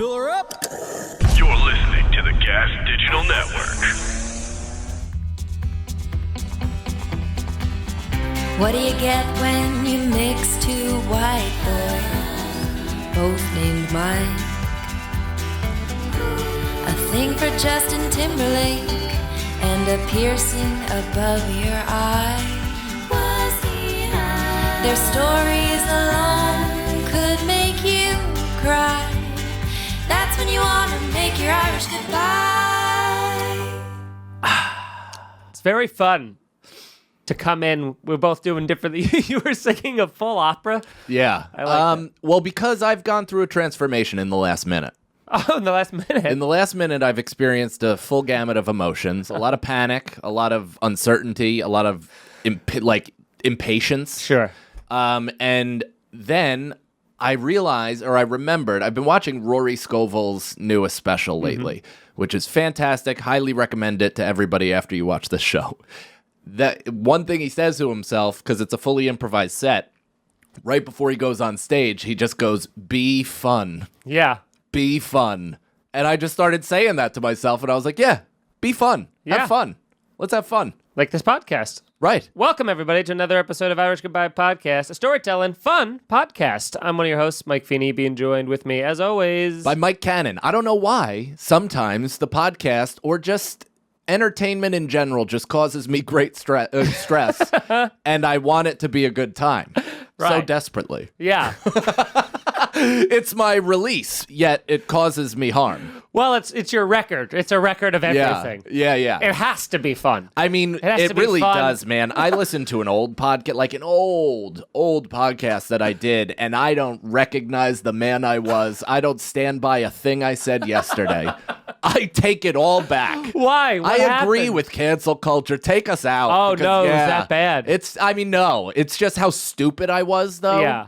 Fill her up. You're listening to the Gas Digital Network. What do you get when you mix two white boys, both named Mike? A thing for Justin Timberlake and a piercing above your eye. Was he high? Their stories alone could make you cry. That's when you want to make your Irish goodbye. It's very fun to come in. We're both doing differently. You were singing a full opera. Yeah. I like that. Well, because I've gone through a transformation in the last minute. Oh, in the last minute. In the last minute, I've experienced a full gamut of emotions. A lot of panic, a lot of uncertainty, a lot of impatience. Sure. And then I remembered, I've been watching Rory Scovel's newest special lately, which is fantastic. Highly recommend it to everybody after you watch this show. That one thing he says to himself, because it's a fully improvised set, right before he goes on stage, he just goes, "Be fun. Yeah. Be fun." And I just started saying that to myself, and I was like, yeah, be fun. Yeah. Have fun. Let's have fun. Like this podcast. Right. Welcome, everybody, to another episode of Irish Goodbye Podcast, a storytelling, fun podcast. I'm one of your hosts, Mike Feeney, being joined with me, as always, By Mike Cannon. I don't know why sometimes the podcast or just entertainment in general just causes me great stress, and I want it to be a good time so Right. desperately. Yeah. It's my release, yet it causes me harm. Well, it's your record. It's a record of everything. Yeah. It has to be fun. I mean, has to it be really fun. does, man. I listened to an old podcast, like an old podcast that I did, and I don't recognize the man I was. I don't stand by a thing I said yesterday. I take it all back. Why? What I agree happened? with cancel culture. Take us out. Oh, because, no, it was yeah, that bad. No. It's just how stupid I was, though. Yeah.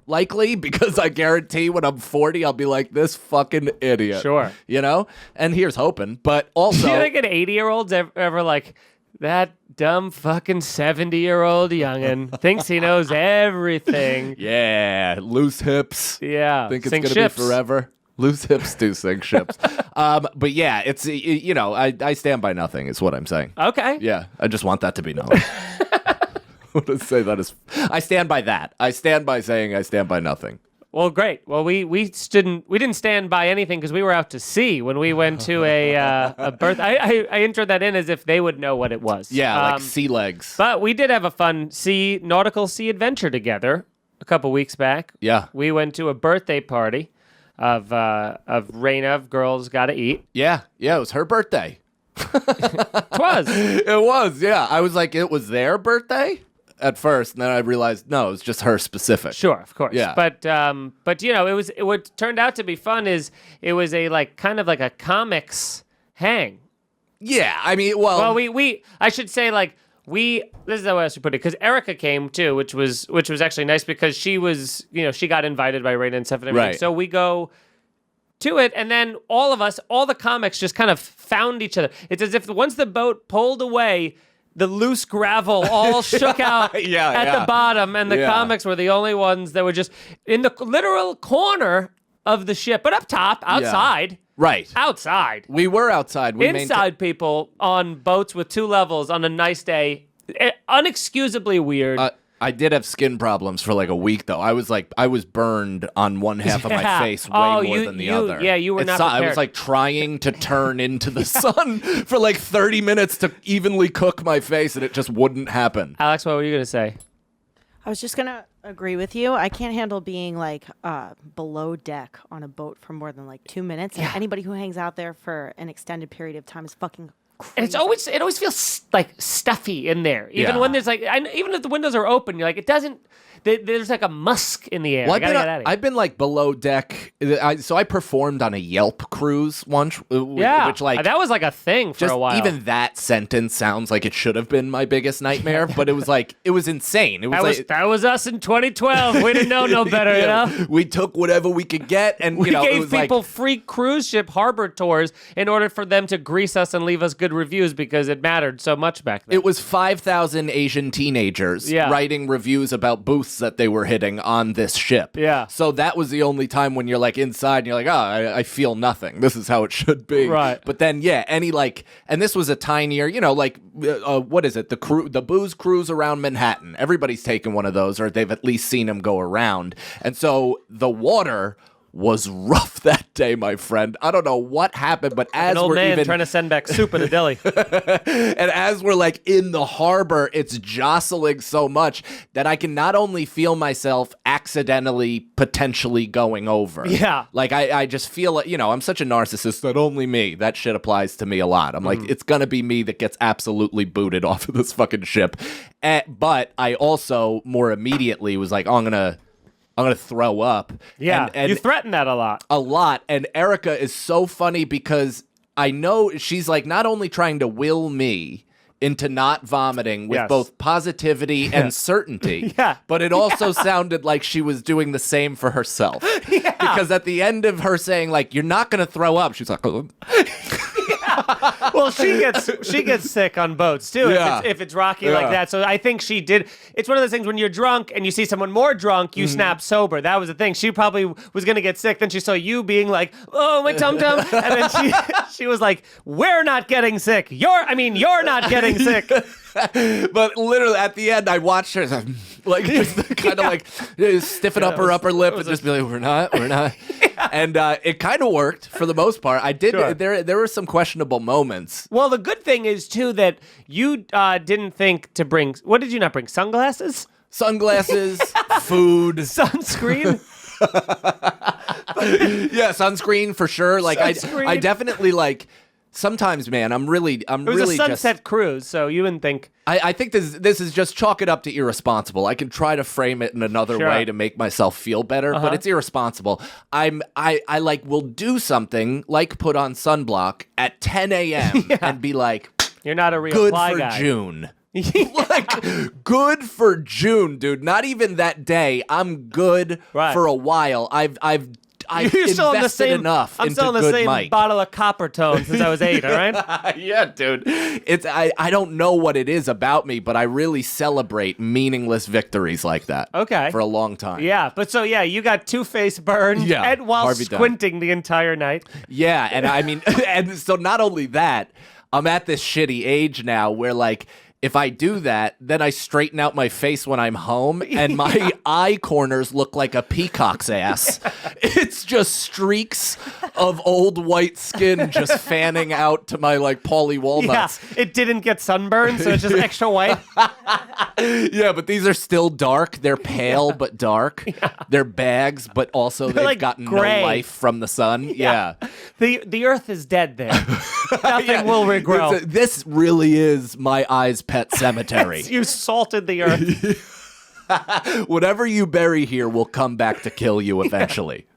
Likely, because I guarantee when I'm 40, I'll be like this fucking idiot. Sure. You know? And here's hoping. But also... Do you think an 80-year-old's ever like, that dumb fucking 70-year-old youngin' thinks he knows everything? Yeah, loose hips. Yeah. Think it's Sink gonna ships. be forever. Loose hips do sink ships. But yeah, it's I stand by nothing is what I'm saying. Okay. Yeah, I just want that to be known. I want to say that is. I stand by that. I stand by saying I stand by nothing. Well, great. Well, we didn't stand by anything because we were out to sea when we went to a birth. I introed that in as if they would know what it was. Yeah, like sea legs. But we did have a fun nautical sea adventure together a couple weeks back. Yeah. We went to a birthday party of Rayna of Girls Gotta Eat. Yeah, it was her birthday. Twas. It was, yeah. I was like, it was their birthday at first, and then I realized, no, it was just her specific. Sure, of course. Yeah. But you know, what turned out to be fun is it was a kind of a comics hang. Yeah, I mean, well, we I should say this is how I should put it, because Erica came too, which was actually nice because she was, she got invited by Rayna and stuff and everything. Right. So we go to it, and then all the comics just kind of found each other. It's as if once the boat pulled away, the loose gravel all shook out at the bottom, and the comics were the only ones that were just in the literal corner of the ship, but up top, outside. Right. Outside. We were outside. Inside people on boats with 2 levels on a nice day. Unexcusably weird. I did have skin problems for like a week, though. I was burned on one half of my face way more than the other. Yeah, you were not prepared. I was like trying to turn into the sun for like 30 minutes to evenly cook my face, and it just wouldn't happen. Alex, what were you going to say? I was just going to agree with you. I can't handle being below deck on a boat for more than 2 minutes. And anybody who hangs out there for an extended period of time is fucking crazy. And it always feels stuffy in there. Even when there's even if the windows are open, you're like, it doesn't. There's a musk in the air. Well, I gotta get out of here. I've been below deck. So I performed on a Yelp cruise once. Which that was a thing for just a while. Even that sentence sounds like it should have been my biggest nightmare, but it was it was insane. It was that was us in 2012. We didn't know no better, you know? We took whatever we could get, and we it gave was people free cruise ship harbor tours in order for them to grease us and leave us good reviews because it mattered so much back then. It was 5,000 Asian teenagers writing reviews about booth reefs that they were hitting on this ship. Yeah. So that was the only time when you're like inside and you're like, oh, I feel nothing. This is how it should be. Right. But then, yeah, and this was a tinier, what is it? The booze cruise around Manhattan. Everybody's taken one of those, or they've at least seen them go around. And so the water was rough that day, my friend. I don't know what happened, but as An old we're man even trying to send back soup in a deli. and as we're like in the harbor, it's jostling so much that I can not only feel myself accidentally potentially going over. Yeah. Like I just feel like, I'm such a narcissist that only me, that shit applies to me a lot. I'm like, it's gonna be me that gets absolutely booted off of this fucking ship. But I also more immediately was like, oh, I'm gonna throw up. Yeah, and you threaten that a lot. A lot. And Erica is so funny because I know she's like not only trying to will me into not vomiting with both positivity and certainty, but it also sounded like she was doing the same for herself. Because at the end of her saying like, you're not going to throw up, she's like, oh. Well, she gets sick on boats too if it's rocky like that. So I think she did. It's one of those things when you're drunk and you see someone more drunk, you snap sober. That was the thing. She probably was gonna get sick. Then she saw you being like, "Oh, my tum tum," and then she was like, "We're not getting sick. You're not getting sick." But literally at the end, I watched her like just kind of like stiffen up her upper lip and just be like, "We're not." And it kind of worked for the most part. I did. Sure. There were some questionable moments. Well, the good thing is too that you didn't think to bring. What did you not bring? Sunglasses, food, sunscreen. Yeah, sunscreen for sure. Like Sunscreen. I definitely like. Sometimes, man, I'm really It was a sunset cruise, so you wouldn't think. I think this is just chalk it up to irresponsible. I can try to frame it in another way to make myself feel better, but it's irresponsible. I will do something like put on sunblock at 10 a.m. and be like, you're not a real good fly for guy. June. Like, good for June, dude. Not even that day. I'm good for a while. I've You're still in the same. enough I'm into still in the good same Mike. bottle of copper tone since I was 8. All right. Yeah, dude. I don't know what it is about me, but I really celebrate meaningless victories like that. Okay. For a long time. Yeah, but so you got two-face burned and while Harvey squinting the entire night. Yeah, and I mean, and so not only that, I'm at this shitty age now where like. If I do that, then I straighten out my face when I'm home, and my eye corners look like a peacock's ass. It's just streaks of old white skin just fanning out to my, like, Pauly walnuts. Yeah, it didn't get sunburned, so it's just extra white. Yeah, but these are still dark. They're pale, but dark. Yeah. They're bags, but also they've like gotten gray. no life from the sun. Yeah. The earth is dead there. Nothing will regrow. This really is my eyes pet cemetery. You salted the earth. Whatever you bury here will come back to kill you eventually.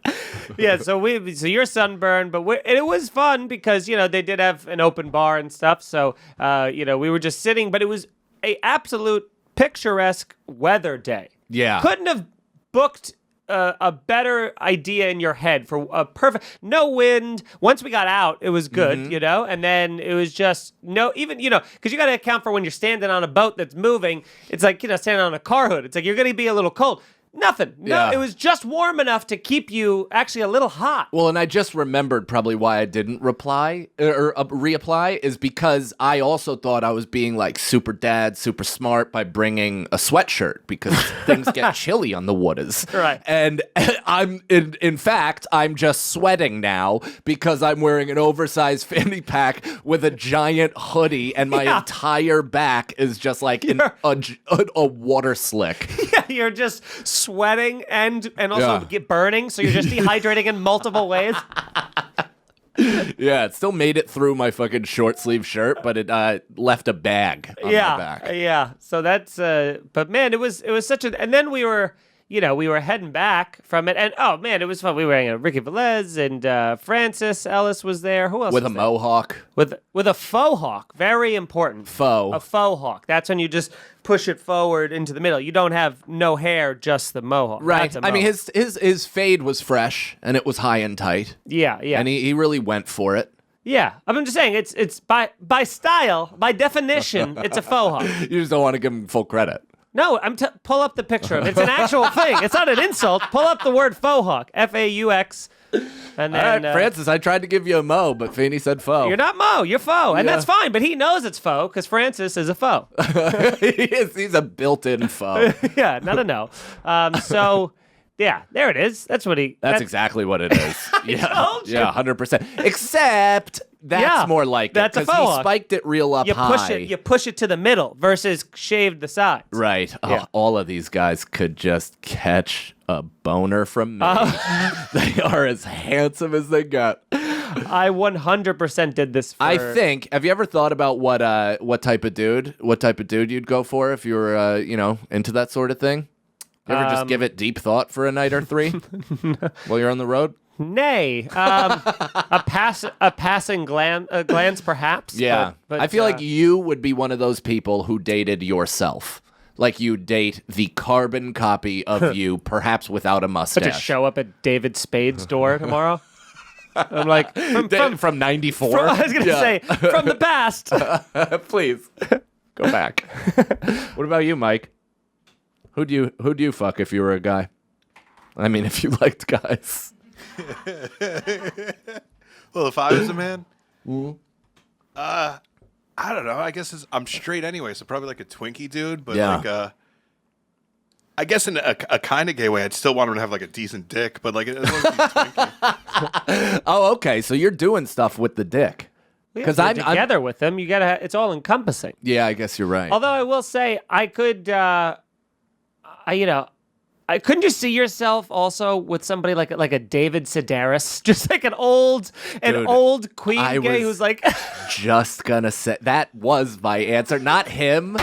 Yeah, so you're sunburned, but it was fun because they did have an open bar and stuff. So we were just sitting, but it was a absolute picturesque weather day. Yeah, couldn't have booked a better idea in your head for a perfect no wind. Once we got out, it was good, and then it was just even because you got to account for when you're standing on a boat that's moving. It's like standing on a car hood. It's like you're going to be a little cold. Nothing. No, it was just warm enough to keep you actually a little hot. Well, and I just remembered probably why I didn't reply or reapply is because I also thought I was being like super dad, super smart by bringing a sweatshirt because things get chilly on the waters. Right. And I'm in fact, I'm just sweating now because I'm wearing an oversized fanny pack with a giant hoodie and my entire back is just like a water slick. Yeah, you're just sweating and also get burning, so you're just dehydrating in multiple ways. Yeah, it still made it through my fucking short sleeve shirt, but it left a bag on my back. Yeah. So that's but man, it was such a, and then we were heading back from it, and oh man, it was fun. We were hanging out. Ricky Velez and Francis Ellis was there. Who else? With was a there? mohawk. With a faux hawk. Very important. Faux. A faux hawk. That's when you just push it forward into the middle. You don't have no hair, just the mohawk. Right. I mean, his fade was fresh and it was high and tight. Yeah. And he really went for it. Yeah, I'm just saying it's by style, by definition, it's a faux hawk. You just don't want to give him full credit. No, pull up the picture of it. It's an actual thing. It's not an insult. Pull up the word faux hawk. F-A-U-X. And then, all right, Francis, I tried to give you a Mo, but Feeney said faux. You're not Mo. You're faux. And that's fine. But he knows it's faux because Francis is a faux. He's a built-in faux. Yeah, not a no. So, yeah, there it is. That's what he... That's exactly what it is. Yeah, told you. Yeah, 100%. Except that's more like that's it a because faux he hawk. spiked it real up high. You push it to the middle versus shaved the sides. Right. Yeah. Oh, all of these guys could just catch a boner from me. They are as handsome as they got. I 100% did this for... I think. Have you ever thought about what type of dude you'd go for if you were into that sort of thing? You ever just give it deep thought for a night or three while you're on the road? Nay, a passing glance, perhaps. Yeah, but, I feel like you would be one of those people who dated yourself. Like you date the carbon copy of you, perhaps without a mustache. just show up at David Spade's door tomorrow. I'm like from '94. I was gonna say from the past. Please go back. What about you, Mike? Who'd you fuck if you were a guy? I mean, if you liked guys. Well, if I was a man, I don't know. I guess I'm straight anyway, so probably like a Twinkie dude. But like, I guess in a kind of gay way, I'd still want him to have like a decent dick. But like, as long as he's Twinkie. Oh, okay. So you're doing stuff with the dick. Because I'm together with them. You gotta. It's all encompassing. Yeah, I guess you're right. Although I will say, I could. Couldn't you see yourself also with somebody like a David Sedaris, just like an old queen gay who's like just gonna say that was my answer, not him,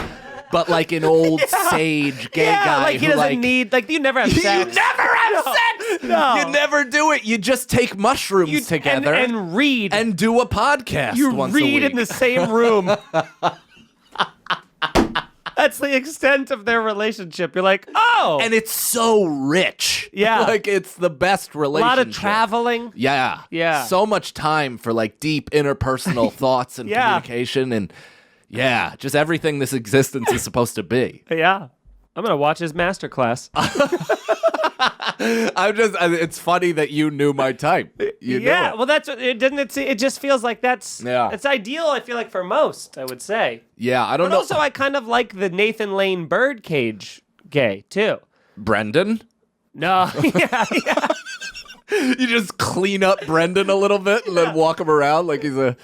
but like an old sage gay guy like he who doesn't need you never have sex. You never have sex. No. You never do it. You just take mushrooms together and read and do a podcast. You once read a week. in the same room. That's the extent of their relationship. You're like, oh. And it's so rich. Yeah. Like, it's the best A relationship. lot of traveling. Yeah. Yeah. So much time for, like, deep interpersonal thoughts and communication. And, just everything this existence is supposed to be. Yeah. I'm going to watch his masterclass. It's funny that you knew my type. You knew it. Well, that's it. Doesn't it? It just feels like it's ideal. I feel like for most, I would say. Yeah, I don't know. But also, I kind of like the Nathan Lane birdcage gay too. Brendan? No, yeah. You just clean up Brendan a little bit and then walk him around like he's a.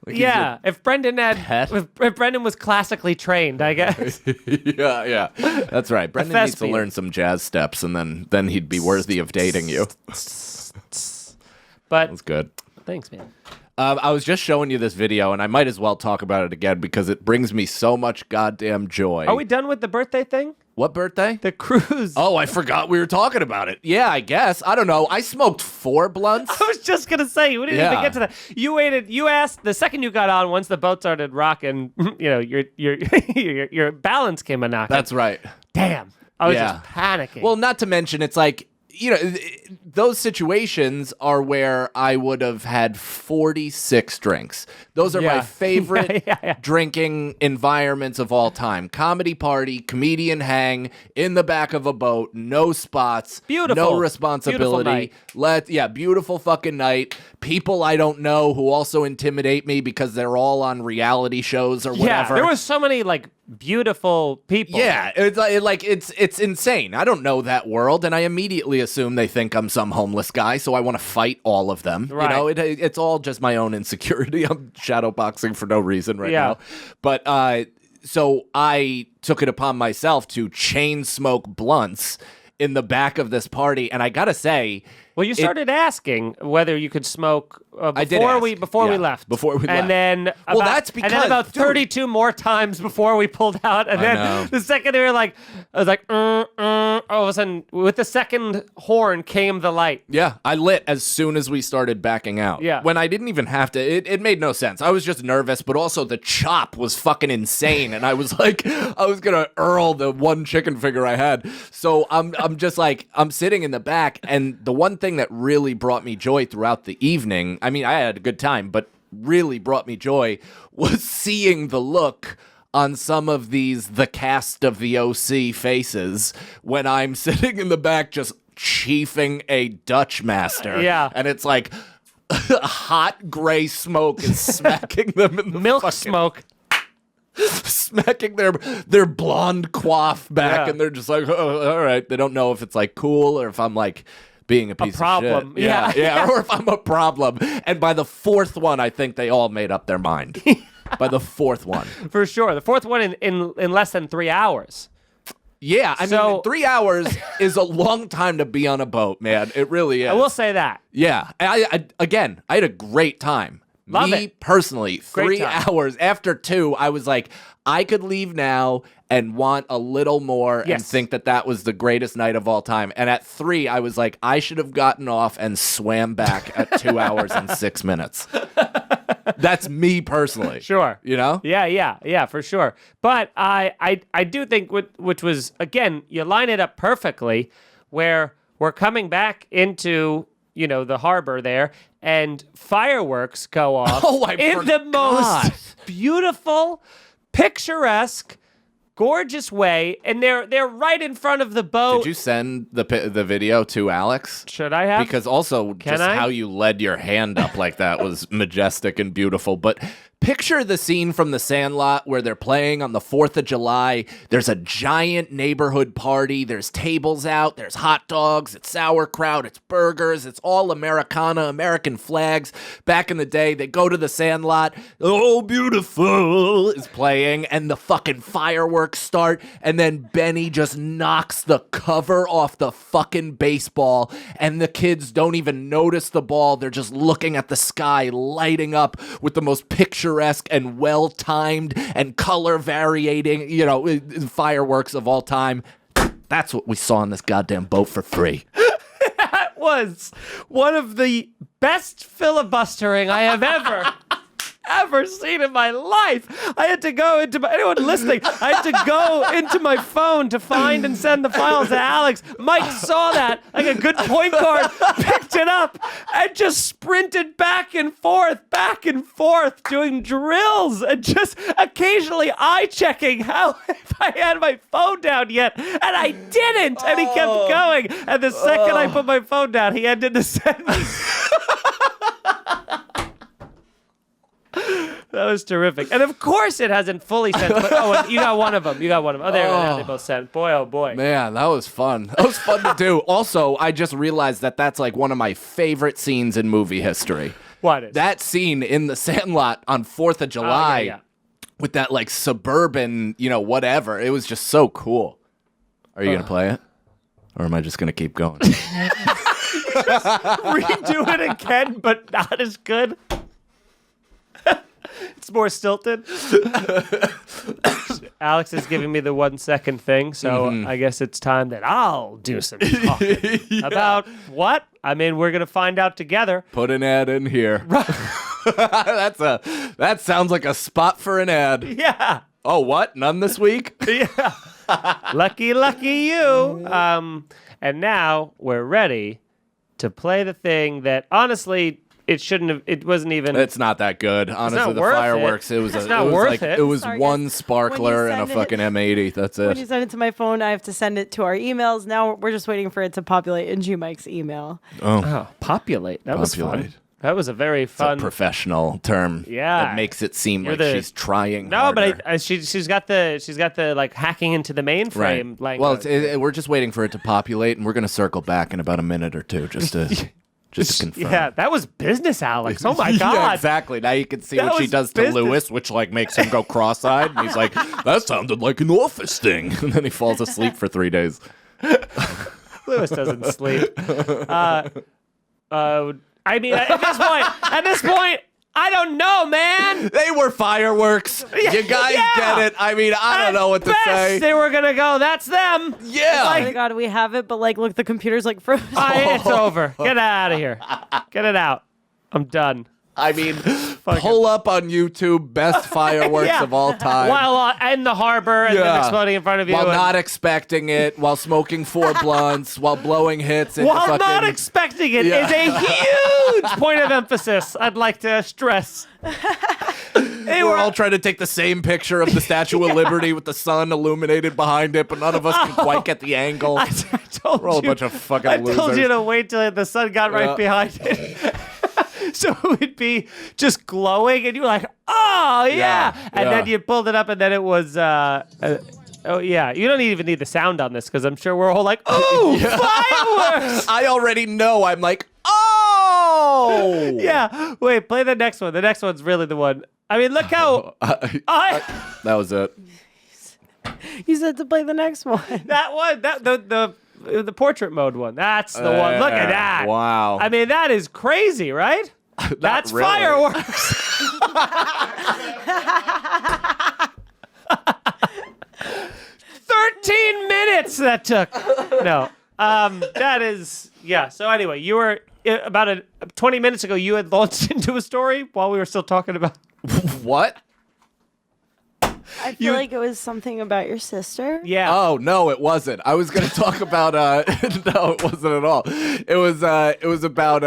If Brendan if Brendan was classically trained, I guess. yeah, that's right. Brendan needs to learn some jazz steps, and then he'd be worthy of dating you. But that's good. Thanks, man. I was just showing you this video, and I might as well talk about it again because it brings me so much goddamn joy. Are we done with the birthday thing? What birthday? The cruise. Oh, I forgot we were talking about it. Yeah, I guess. I don't know. I smoked 4 blunts. I was just gonna say we didn't even get to that. You waited. You asked the second you got on. Once the boat started rocking, your balance came a knocking. That's right. Damn. I was just panicking. Well, not to mention, it's like, those situations are where I would have had 46 drinks. Those are my favorite drinking environments of all time. Comedy party, comedian hang, in the back of a boat, no spots, beautiful, no responsibility. Beautiful fucking night. People I don't know who also intimidate me because they're all on reality shows or whatever. There was so many beautiful people. Yeah, it's insane. I don't know that world, and I immediately assume they think I'm some homeless guy, so I want to fight all of them. Right. It's all just my own insecurity. I'm shadowboxing for no reason right now. But so I took it upon myself to chain smoke blunts in the back of this party, and I gotta say, well, you started asking whether you could smoke before we left. Before we left. And then about 32 more times before we pulled out. And then the second they were I was like, all of a sudden, with the second horn came the light. Yeah, I lit as soon as we started backing out. Yeah. When I didn't even have to, it made no sense. I was just nervous, but also the chop was fucking insane. And I was like, I was going to Earl the one chicken finger I had. So I'm just like, I'm sitting in the back, and the one thing that really brought me joy throughout the evening, I mean, I had a good time, but really brought me joy was seeing the look on some of the cast of the OC faces when I'm sitting in the back just chiefing a Dutch master. Yeah. And it's like hot gray smoke is smacking them in the Milk fucking, smoke. smacking their blonde coif back, Yeah. and they're just like, oh, all right. They don't know if it's like cool or if I'm like being a piece problem. of shit. Yeah, or if I'm a problem. And by the fourth one, I think they all made up their mind. By the fourth one. For sure. The fourth one in less than 3 hours. Yeah, I So- mean, 3 hours is a long time to be on a boat, man. It really is. I will say that. Yeah. I had a great time. Love Me it. personally, Great 3 time. hours. After 2, I was like, I could leave now and want a little more and Yes. think that was the greatest night of all time. And at 3, I was like, I should have gotten off and swam back at 2 hours and 6 minutes. That's me personally. Sure. You know? Yeah, for sure. But I do think, which was, again, you line it up perfectly, where we're coming back into, the harbor there, and fireworks go off Oh, I in the forgot. most beautiful, picturesque, gorgeous way, and they're right in front of the boat. Did you send the video to Alex? Should I have? Because also just I? how you led your hand up like that was majestic and beautiful. But picture the scene from The Sandlot where they're playing on the 4th of July. There's a giant neighborhood party. There's tables out. There's hot dogs. It's sauerkraut. It's burgers. It's all Americana, American flags. Back in the day, they go to The Sandlot. Oh, beautiful is playing, and the fucking fireworks start, and then Benny just knocks the cover off the fucking baseball, and the kids don't even notice the ball. They're just looking at the sky lighting up with the most picturesque and well-timed and color varying, fireworks of all time. That's what we saw on this goddamn boat for free. That was one of the best filibustering I have ever seen in my life. I had to go into anyone listening, I had to go into my phone to find and send the files to Alex. Mike saw that like a good point guard, picked it up, and just sprinted back and forth, doing drills and just occasionally eye-checking if I had my phone down yet. And I didn't. And he kept going. And the second I put my phone down, he ended the sentence. That was terrific. And of course it hasn't fully sent. But, you got one of them. Oh, there they both sent. Boy, oh boy. Man, that was fun. That was fun to do. Also, I just realized that's like one of my favorite scenes in movie history. What is? That scene in The Sandlot on 4th of July yeah. with that like suburban, whatever. It was just so cool. Are you going to play it? Or am I just going to keep going? Redo it again, but not as good. It's more stilted. Alex is giving me the 1 second thing, so I guess it's time that I'll do some talking. About what? I mean, we're going to find out together. Put an ad in here. That sounds like a spot for an ad. Yeah. Oh, what? None this week? Yeah. Lucky you. And now we're ready to play the thing that honestly it wasn't even. It's not that good. Honestly, not the worth fireworks, it. it was It's not worth it. It was Sorry, one guys. sparkler When you and a send it- fucking M80. That's When you it. send it to my phone, I have to send it to our emails. Now we're just waiting for it to populate into Mike's email. Oh, populate. That was fun. Populate. That was a very It's a fun. professional term. Yeah. That makes it seem You're like the- she's trying No, harder. but she's got the like hacking into the mainframe language. Well, we're just waiting for it to populate, and we're going to circle back in about a minute or two just to confirm. Yeah, that was business, Alex. Oh my Yeah, god. exactly. Now you can see That what she was does to business. Lewis, which like makes him go cross-eyed, and he's like, "That sounded like an office thing," and then he falls asleep for 3 days. Lewis doesn't sleep. I mean, at this point, I don't know, man. They were fireworks. You guys Yeah. get it. I mean, I don't know what to Best say. they were gonna go. That's them. Yeah. Oh my god, we have it, but look, the computer's frozen. It's over. Get out of here. Get it out. I'm done. I mean, pull up on YouTube best fireworks Yeah. of all time. While in the harbor and then Yeah. exploding in front of you. While and- not expecting it, while smoking 4 blunts, while blowing hits into While fucking... not expecting it Yeah. is a huge point of emphasis I'd like to stress. We're all trying to take the same picture of the Statue of Liberty with the sun illuminated behind it, but none of us can quite get the angle. I told We're all a you, bunch of fucking I losers. told you to wait till the sun got right behind it. So it would be just glowing, and you were like, oh, yeah. And then you pulled it up, and then it was, oh, yeah. You don't even need the sound on this, because I'm sure we're all like, oh, fireworks! I already know. I'm like, oh! Yeah. Wait, play the next one. The next one's really the one. I mean, look how... That was it. You said to play the next one. That one, the portrait mode one. That's the one. Look at that. Wow. I mean, that is crazy, right? That's really. fireworks. 13 minutes that took. No. That is, yeah. So anyway, you were about 20 minutes ago, you had launched into a story while we were still talking about. What? I feel like it was something about your sister. Yeah. Oh no, it wasn't. I was going to talk about. No, it wasn't at all. It was about.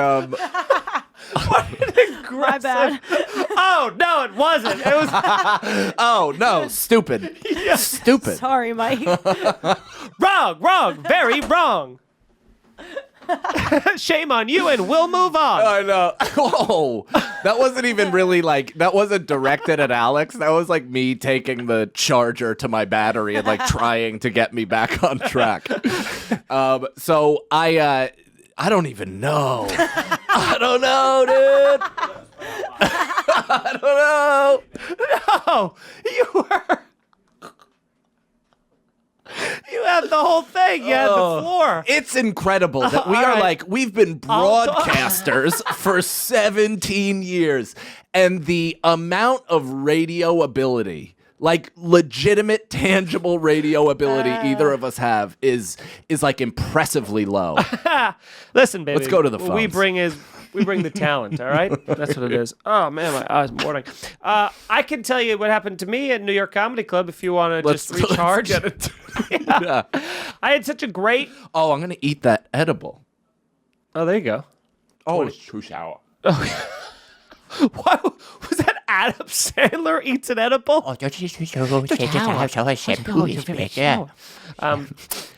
My bad. Oh no, it wasn't. It was. Oh no, stupid. Yeah. Stupid. Sorry, Mike. Wrong, very wrong. Shame on you, and we'll move on. I know. Oh, that wasn't even really like, that wasn't directed at Alex. That was like me taking the charger to my battery and like trying to get me back on track. So I don't even know. I don't know, dude. I don't know. No, you were. You had the whole thing. You had the floor. It's incredible that we are like, we've been broadcasters for 17 years. And the amount of radio ability, like legitimate, tangible radio ability either of us have is like impressively low. Listen, baby. Let's go to the What we phones. bring is we bring the talent, all right? That's what it is. Oh, man, my eyes morning. I can tell you what happened to me at New York Comedy Club if you want to just recharge. Let's get it. Yeah. I had such a great... Oh, I'm going to eat that edible. Oh, there you go. Oh, it's too sour. Why was that Adam Sandler eats an edible?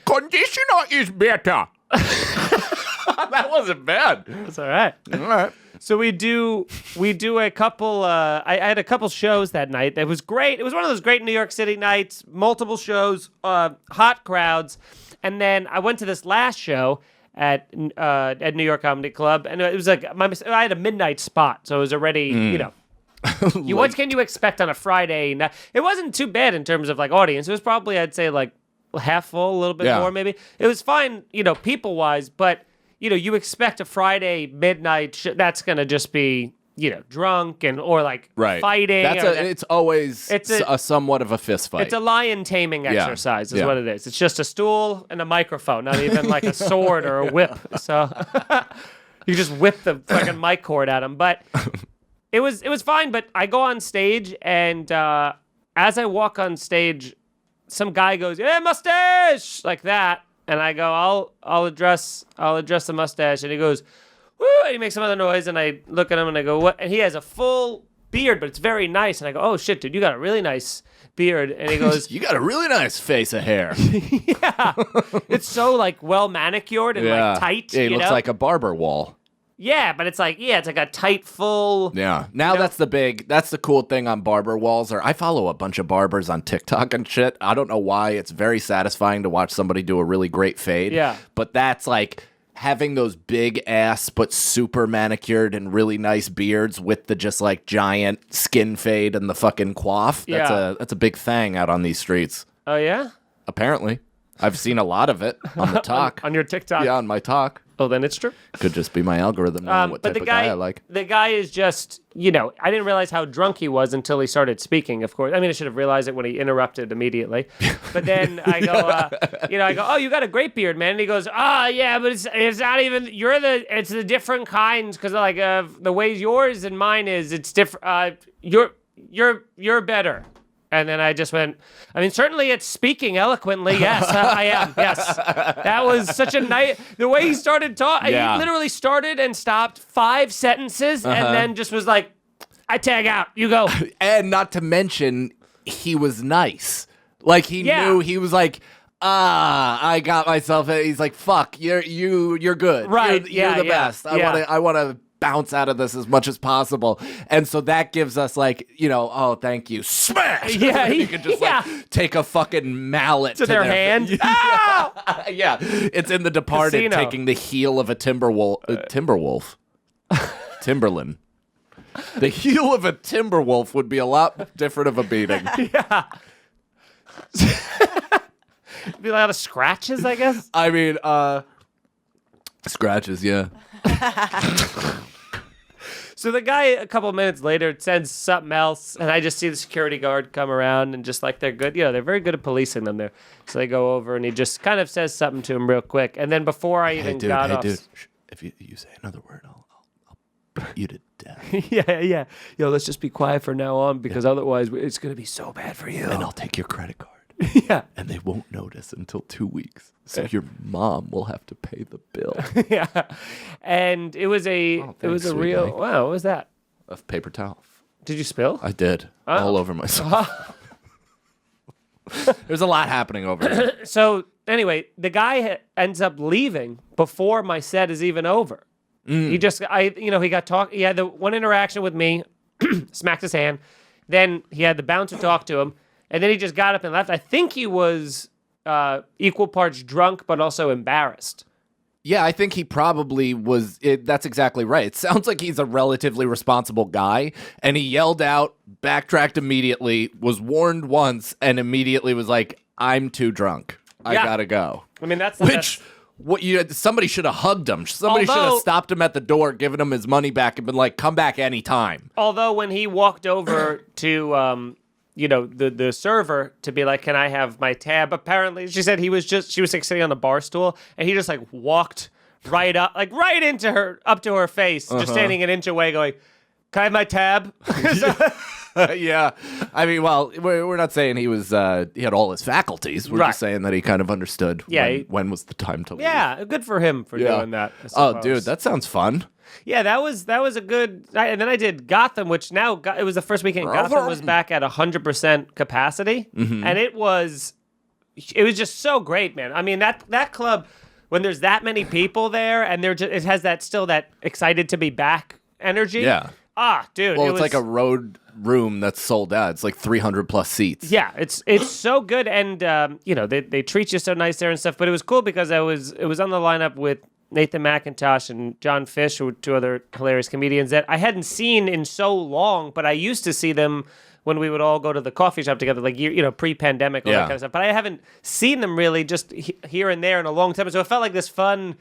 Conditioner is better. That wasn't bad. That's all right. All right. So we do a couple. I had a couple shows that night. It was great. It was one of those great New York City nights. Multiple shows, hot crowds, and then I went to this last show at New York Comedy Club, and it was like I had a midnight spot, so it was already you know. What can you expect on a Friday night? It wasn't too bad in terms of like audience. It was probably, I'd say, like half full, a little bit more maybe. It was fine, people wise, but. You expect a Friday midnight that's going to just be, drunk or like fighting. It's always a somewhat of a fist fight. It's a lion taming exercise is what it is. It's just a stool and a microphone, not even like a sword or a whip. So you just whip the fucking mic cord at him. But it was fine. But I go on stage and as I walk on stage, some guy goes, "Yeah, mustache," like that. And I go, I'll address the mustache. And he goes, woo, and he makes some other noise. And I look at him and I go, what? And he has a full beard, but it's very nice. And I go, oh shit, dude, you got a really nice beard. And he goes, you got a really nice face of hair. Yeah. It's so like well manicured and like tight. Yeah, it looks like a barber wall. Yeah, but it's like a tight, full. Yeah. Now that's the cool thing on barber walls. I follow a bunch of barbers on TikTok and shit. I don't know why. It's very satisfying to watch somebody do a really great fade. Yeah. But that's like having those big ass but super manicured and really nice beards with the just like giant skin fade and the fucking coif. That's a big thing out on these streets. Oh yeah? Apparently. I've seen a lot of it on the talk. on your TikTok? Yeah, on my talk. Oh, then it's true. Could just be my algorithm knowing what type of guy I like. The guy is just, I didn't realize how drunk he was until he started speaking, of course. I mean, I should have realized it when he interrupted immediately. But then I go, oh, you got a great beard, man. And he goes, yeah, but it's not even, it's the different kinds, because like the way yours and mine is, it's different. You're better. And then I just went, certainly it's speaking eloquently. Yes, I am. Yes. That was such a nice, the way he started talking, he literally started and stopped 5 sentences and then just was like, I tag out. You go. And not to mention, he was nice. Like he knew, he was like, I got myself. He's like, fuck, you're good. Right. You're the best. I want to bounce out of this as much as possible. And so that gives us like, oh, thank you. Smash. Yeah. You can just like take a fucking mallet to their hand. Yeah. It's in The Departed, Casino. taking the heel of a Timberwolf. Timberland. The heel of a Timberwolf would be a lot different of a beating. Yeah. Be a lot of scratches, I guess. I mean, scratches, yeah. So the guy, a couple of minutes later, sends something else, and I just see the security guard come around, and just like they're good, they're very good at policing them there. So they go over, and he just kind of says something to him real quick, and then before I even got off, dude, if you say another word, I'll put you to death. yeah. Let's just be quiet from now on because otherwise it's gonna be so bad for you. And I'll take your credit card. Yeah. And they won't notice until 2 weeks. So your mom will have to pay the bill. Yeah. And it was a real guy. wow, what was that? A paper towel. Did you spill? I did. All over myself. There's a lot happening over there. So anyway, the guy ends up leaving before my set is even over. He just, he got he had the one interaction with me, smacked his hand. Then he had the bouncer talk to him, and then he just got up and left. I think he was equal parts drunk, but also embarrassed. Yeah, I think he probably was. That's exactly right. It sounds like he's a relatively responsible guy, and he yelled out, backtracked immediately, was warned once, and immediately was like, I'm too drunk. I gotta go. I mean, that's somebody should have hugged him. Somebody should have stopped him at the door, given him his money back, and been like, "Come back anytime." Although when he walked over to the server to be like, "Can I have my tab?" Apparently, she said she was like sitting on a bar stool, and he just like walked right up, like right into her, up to her face, just standing an inch away, going, "Can I have my tab?" Yeah, I mean, well, we're not saying he had all his faculties. We're just saying that he kind of understood when was the time to leave. Yeah, good for him for doing that. I Oh, suppose. dude, that sounds fun. Yeah, that was a good. And then I did Gotham, which now it was the first weekend. Gotham was back at 100% capacity, and it was just so great, man. I mean that club, when there's that many people there, and it has that excited to be back energy. Yeah. Ah, dude. Well, it's like a road room that's sold out. It's like 300 plus seats. Yeah, it's so good, and they treat you so nice there and stuff. But it was cool because it was on the lineup with Nathan McIntosh and John Fish, who were two other hilarious comedians that I hadn't seen in so long, but I used to see them when we would all go to the coffee shop together, like pre-pandemic, all that kind of stuff. But I haven't seen them really just here and there in a long time. So it felt like this fun,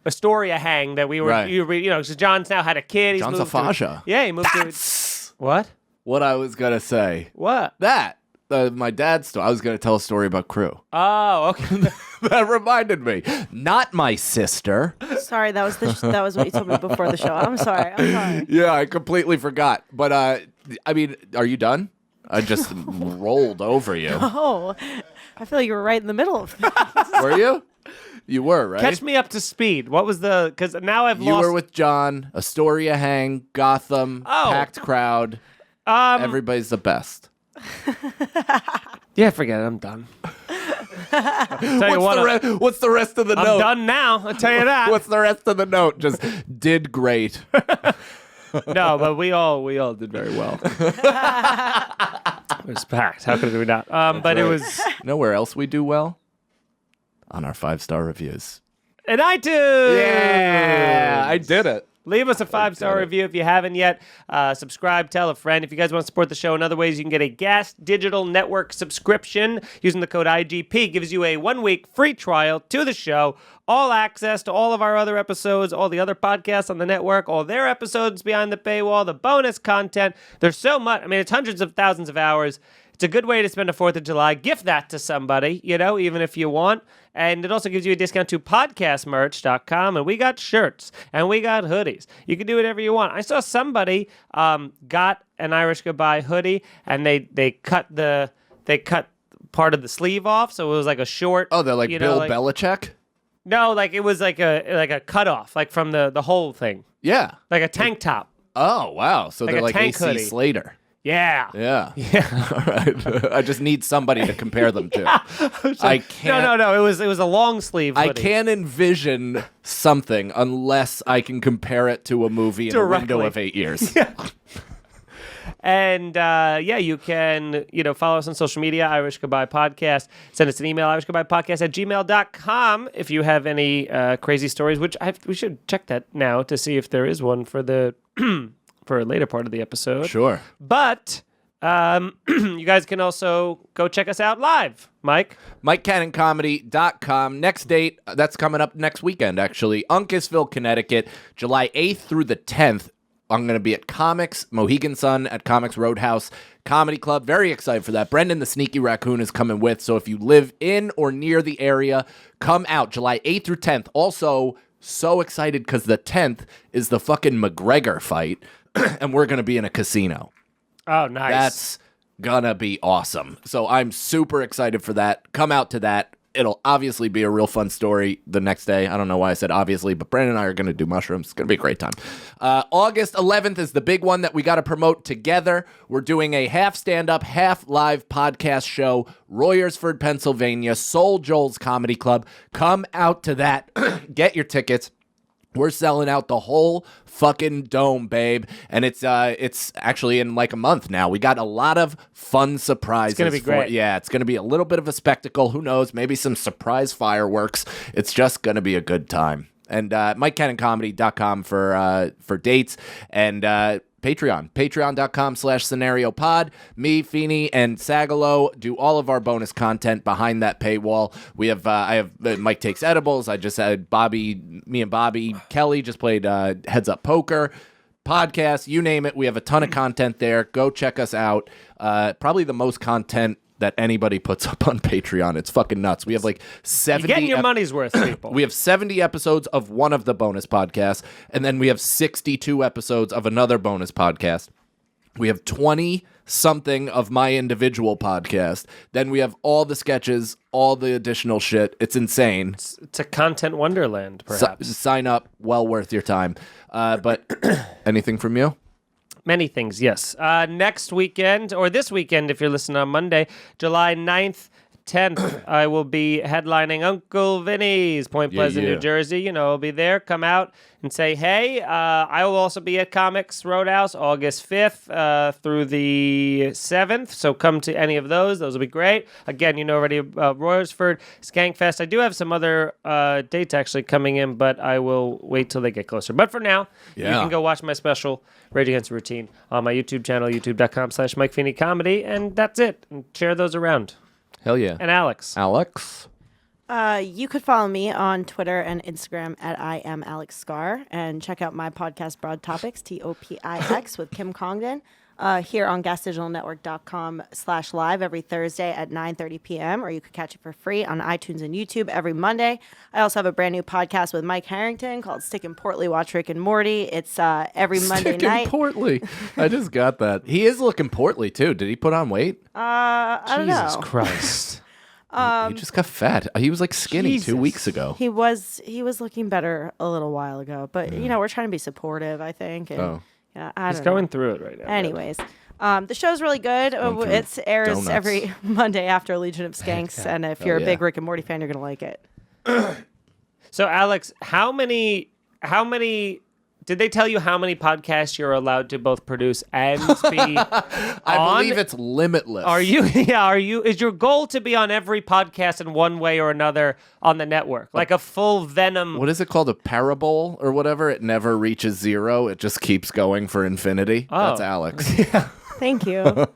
Astoria hang that we were, right. Because John's now had a kid. John's a fascia. Yeah, he moved What? What I was going to say. What? That. My dad's story. I was going to tell a story about Crew. Oh, okay. That reminded me. Not my sister. Sorry, that was what you told me before the show. I'm sorry. Yeah, I completely forgot. But, I mean, are you done? I just rolled over you. Oh, I feel like you were right in the middle of things. Were you? You were, right? Catch me up to speed. What was because now I've lost. You were with John, Astoria hang, Gotham, packed crowd. Everybody's the best. Yeah, forget it. I'm done. What's the rest of the note? I'm done now. I'll tell you that. What's the rest of the note? Just did great. No, but we all did very well. It was packed. How could we not? But it was. Nowhere else we do well? On our 5-star reviews. And iTunes! Yeah, I did it. Leave us a 5-star review if you haven't yet. Subscribe, tell a friend. If you guys want to support the show in other ways, you can get a Gas Digital Network subscription using the code IGP. Gives you a 1-week free trial to the show, all access to all of our other episodes, all the other podcasts on the network, all their episodes behind the paywall, the bonus content. There's so much. I mean, it's hundreds of thousands of hours. It's a good way to spend a 4th of July. Gift that to somebody, even if you want. And it also gives you a discount to podcastmerch.com. And we got shirts and we got hoodies. You can do whatever you want. I saw somebody got an Irish Goodbye hoodie, and they cut part of the sleeve off, so it was like a short. Oh, they're like Bill Belichick? No, like it was like a cutoff, like from the whole thing. Yeah. Like a tank top. Oh, wow. So Like they're a like tank AC hoodie. Slater. Yeah. Yeah. All right. I just need somebody to compare them to. I can't. No. It was a long sleeve hoodie. I can't envision something unless I can compare it to a movie in a window Directly. of 8 years. And you can follow us on social media, Irish Goodbye Podcast. Send us an email, irishgoodbyepodcast@gmail.com if you have any crazy stories, which we should check that now to see if there is one for the for a later part of the episode. Sure. But you guys can also go check us out live, Mike. MikeCannonComedy.com. Next date, that's coming up next weekend, actually. Uncasville, Connecticut, July 8th through the 10th. I'm going to be at Comics, Mohegan Sun at Comics Roadhouse Comedy Club. Very excited for that. Brendan the Sneaky Raccoon is coming with, so if you live in or near the area, come out July 8th through 10th. Also, so excited because the 10th is the fucking McGregor fight, and we're going to be in a casino. Oh, nice. That's going to be awesome. So I'm super excited for that. Come out to that. It'll obviously be a real fun story the next day. I don't know why I said obviously, but Brandon and I are going to do mushrooms. It's going to be a great time. August 11th is the big one that we got to promote together. We're doing a half stand-up, half live podcast show, Royersford, Pennsylvania, Soul Joel's Comedy Club. Come out to that. Get your tickets. We're selling out the whole fucking dome, babe. And it's actually in like a month now. We got a lot of fun surprises. It's going to be great. Yeah, it's going to be a little bit of a spectacle. Who knows? Maybe some surprise fireworks. It's just going to be a good time. And MikeCannonComedy.com for dates. And patreon.com/scenariopod. Me, Feeney, and Sagalo do all of our bonus content behind that paywall. We have I have Mike Takes Edibles. I just had me and Bobby Kelly just played Heads Up Poker podcast, you name it. We have a ton of content there. Go check us out. Probably the most content that anybody puts up on Patreon. It's fucking nuts. We have like 70 You're getting your money's worth, people. We have 70 episodes of one of the bonus podcasts, and then we have 62 episodes of another bonus podcast. We have 20-something of my individual podcast. Then we have all the sketches, all the additional shit. It's insane. It's a content wonderland, perhaps. Sign up. Well worth your time. But anything from you? Many things, yes. Next weekend, or this weekend if you're listening on Monday, July 9th, 10th, I will be headlining Uncle Vinny's, Point Pleasant, New Jersey. I'll be there. Come out and say hey. I will also be at Comics Roadhouse August 5th through the 7th. So come to any of those. Those will be great. Again, already Royersford, Skankfest. I do have some other dates actually coming in, but I will wait till they get closer. But for now, you can go watch my special Rage Against the Routine on my YouTube channel, youtube.com/Mike Feeney Comedy. And that's it. And share those around. Hell yeah. And Alex. You could follow me on Twitter and Instagram at I am Alex Scar, and check out my podcast, Broad Topics, TOPIX, with Kim Congdon, here on gasdigitalnetwork.com/live every Thursday at 9:30 p.m., or you could catch it for free on iTunes and YouTube every Monday. I also have a brand new podcast with Mike Harrington called Stick and Portly, Watch Rick and Morty. It's every Monday night. Portly. I just got that. He is looking portly, too. Did he put on weight? I don't know. Jesus Christ. He just got fat. He was like skinny 2 weeks ago. He was looking better a little while ago, but we're trying to be supportive, I think. And, He's going through it right now. Anyways, the show's really good. It airs donuts. every Monday after Legion of Skanks, and if you're a big Rick and Morty fan, you're gonna like it. So, Alex, how many? Did they tell you how many podcasts you're allowed to both produce and be I believe it's limitless. Are you? Yeah, are you? Is your goal to be on every podcast in one way or another on the network, like a full Venom? What is it called? A parabole or whatever? It never reaches zero. It just keeps going for infinity. Oh. That's Alex. Thank you.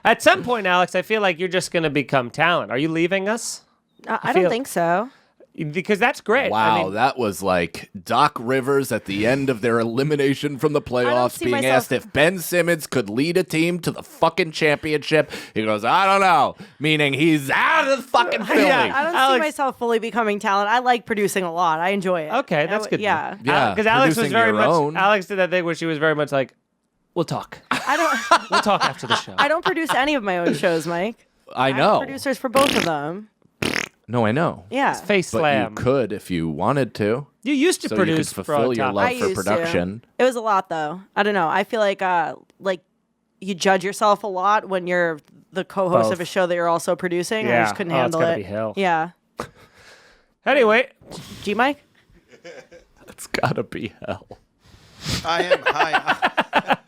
At some point, Alex, I feel like you're just going to become talent. Are you leaving us? I don't think so. Because that's great. Wow, I mean, that was like Doc Rivers at the end of their elimination from the playoffs see being myself- asked if Ben Simmons could lead a team to the fucking championship. He goes, I don't know, meaning he's out of the fucking Philly. Yeah. I don't Alex- see myself fully becoming talent. I like producing a lot. I enjoy it. Okay, that's good. Yeah. Yeah, because Alex was producing very your much. own. Alex did that thing where she was very much like, "We'll talk. I don't. We'll talk after the show." I don't produce any of my own shows, Mike. I I have know. producers for both of them. No, I know. Yeah. Face But slam. you could if you wanted to. You used to so produce you could Frog fulfill your Top. love I for used production. to. It was a lot though. I don't know. I feel like you judge yourself a lot when you're the co-host Both. of a show that you're also producing. I Yeah. just couldn't Oh, it's handle gotta it. be hell. Yeah. Anyway, G Mike? It's gotta be hell. I am high.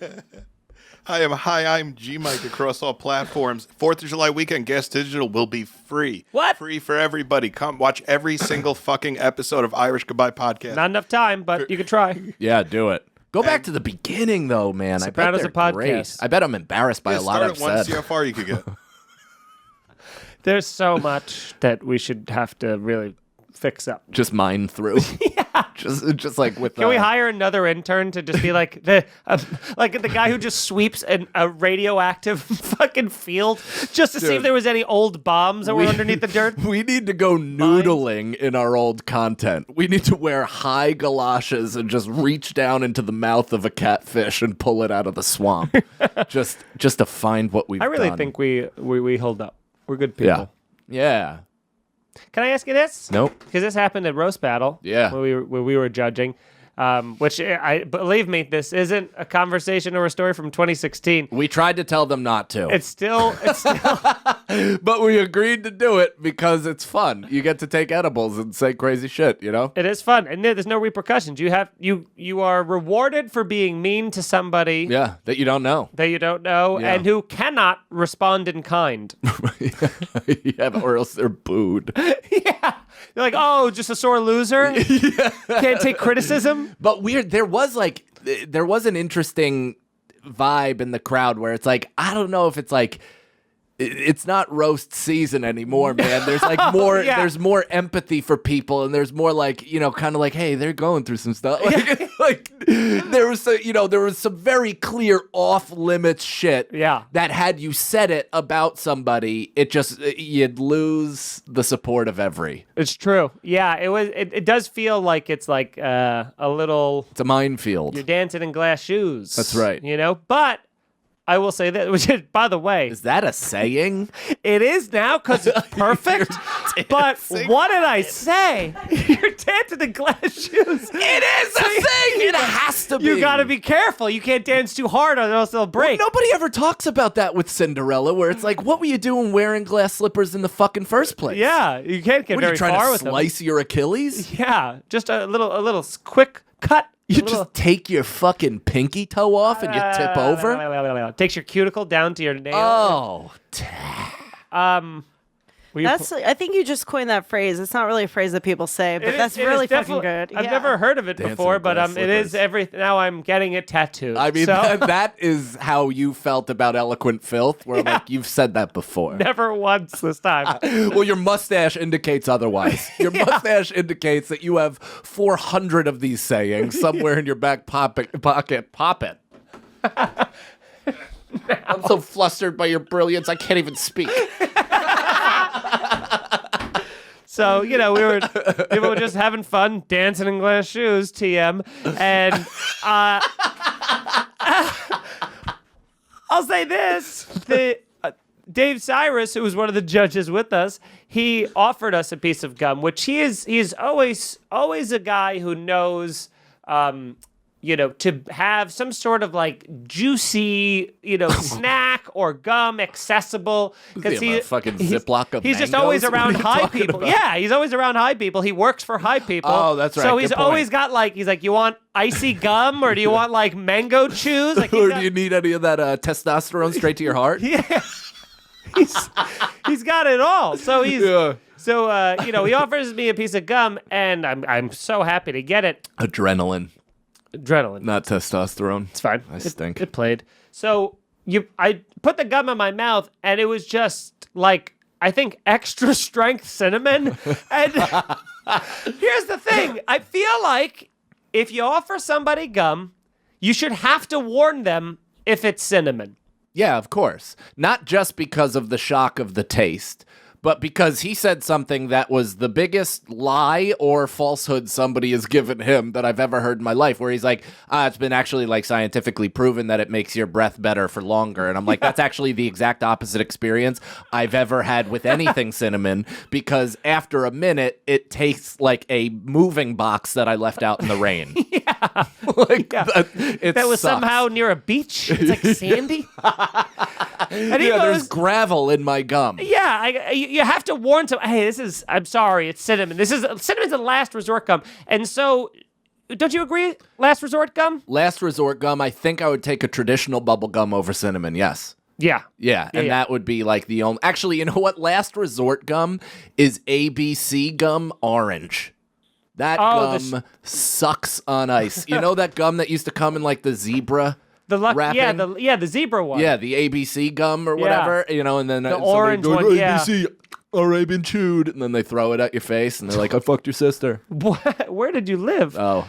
I am high. I'm G Mike across all platforms. 4th of July weekend, Gas Digital will be free. What? Free for everybody. Come watch every single fucking episode of Irish Goodbye Podcast. not enough time, but you can try. Yeah, do it. Go back to the beginning, though, man. Sopranos I a bet they're podcast. great. I bet I'm embarrassed by a lot start I've at one, see said. how far you could get. There's so much that we should have to really fix up. Just mine through. Yeah. Just like with. Can we hire another intern to just be like the guy who just sweeps a radioactive fucking field just to see if there was any old bombs that were underneath the dirt? We need to go noodling in our old content. We need to wear high galoshes and just reach down into the mouth of a catfish and pull it out of the swamp, just to find what we've I really done. think we hold up. We're good people. Yeah. Can I ask you this? Nope. Because this happened at Roast Battle. Yeah. Where we were judging. Which I believe me, this isn't a conversation or a story from 2016. We tried to tell them not to. It's still But we agreed to do it because it's fun. You get to take edibles and say crazy shit, you know? it is fun, and there's no repercussions. You are rewarded for being mean to somebody Yeah, that you don't know. that you don't know Yeah. and who cannot respond in kind. Yeah, or else they're booed. Yeah. They're like, oh, just a sore loser? Can't take criticism? But weird, there was an interesting vibe in the crowd where it's like, I don't know if it's like, it's not roast season anymore, man. There's like more, Yeah. there's more empathy for people, and there's more like, kind of like, hey, they're going through some stuff. Like there was, there was some very clear off limits shit. Yeah. That had you said it about somebody, you'd lose the support of every. It's true. Yeah, it does feel like it's like a little, It's a minefield. you're dancing in glass shoes. That's right. But I will say that, which is, by the way, Is that a saying? it is now because it's perfect. But what did I say? You're dancing in glass shoes. It is a thing. It has to be. You got to be careful. You can't dance too hard or else they'll break. Nobody ever talks about that with Cinderella, where it's like, what were you doing wearing glass slippers in the fucking first place? Yeah, you can't get What are very you trying far to with them. slice your Achilles? Yeah, just a little quick cut. You just take your fucking pinky toe off and you tip over? Takes your cuticle down to your nail. Oh, Will you I think you just coined that phrase. It's not really a phrase that people say, but that's really fucking good. I've Yeah. never heard of it Dancing before, in but glass it is slippers. now I'm getting it tattooed. I mean, so, that is how you felt about eloquent filth, where like, you've said that before. never once this time. Well, your mustache indicates otherwise. Your mustache indicates that you have 400 of these sayings somewhere in your back pocket. Pop it. I'm so flustered by your brilliance, I can't even speak. So, people were just having fun dancing in glass shoes, TM. And I'll say this. Dave Cyrus, who was one of the judges with us, he offered us a piece of gum, which he's always a guy who knows to have some sort of like juicy, snack or gum accessible. Because he a fucking Ziploc of He's just mangoes? always What are around you high talking people. about? Yeah, he's always around high people. He works for high people. Oh, that's right. So Good he's point. always got like, he's like, you want icy gum or do you want like mango chews? Like, Or do you need any of that testosterone straight to your heart? yeah. He's got it all. So he offers me a piece of gum, and I'm so happy to get it. Adrenaline, Adrenaline. not testosterone. It's fine. I stink. It played. So I put the gum in my mouth, and it was just like, I think, extra strength cinnamon. And here's the thing. I feel like if you offer somebody gum, you should have to warn them if it's cinnamon. Yeah, of course. Not just because of the shock of the taste, but because he said something that was the biggest lie or falsehood somebody has given him that I've ever heard in my life, where he's like, it's been actually like scientifically proven that it makes your breath better for longer. And I'm like, that's actually the exact opposite experience I've ever had with anything cinnamon, because after a minute, it tastes like a moving box that I left out in the rain. Yeah. Like, Yeah. That was sucks. somehow near a beach. It's like sandy. And he There's goes, gravel in my gum. yeah, you have to warn someone, hey, I'm sorry, it's cinnamon. Cinnamon's a last resort gum. And so, don't you agree, last resort gum? Last resort gum, I think I would take a traditional bubble gum over cinnamon, yes. Yeah. Yeah, and that would be like the only... Actually, you know what? Last resort gum is ABC gum orange. That gum sucks on ice. You know that gum that used to come in like the zebra wrapping? The zebra one. Yeah, the ABC gum or whatever, you know, and then the orange one, ABC, already been chewed, and then they throw it at your face, and they're like, I fucked your sister. Where did you live? Oh.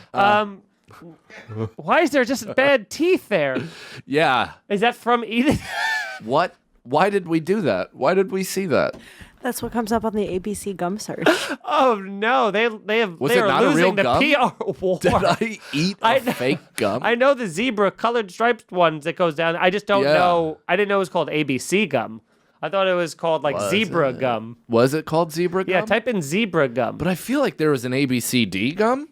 Why is there just bad teeth there? Yeah. Is that from eating? What? Why did we do that? Why did we see that? That's what comes up on the ABC gum search. Oh no, they are not a real losing the gum? PR war. Did I eat fake gum? I know the zebra colored striped ones that goes down. I just don't know. I didn't know it was called ABC gum. I thought it was called like zebra gum. Was it called zebra gum? Yeah, type in zebra gum. But I feel like there was an ABCD gum.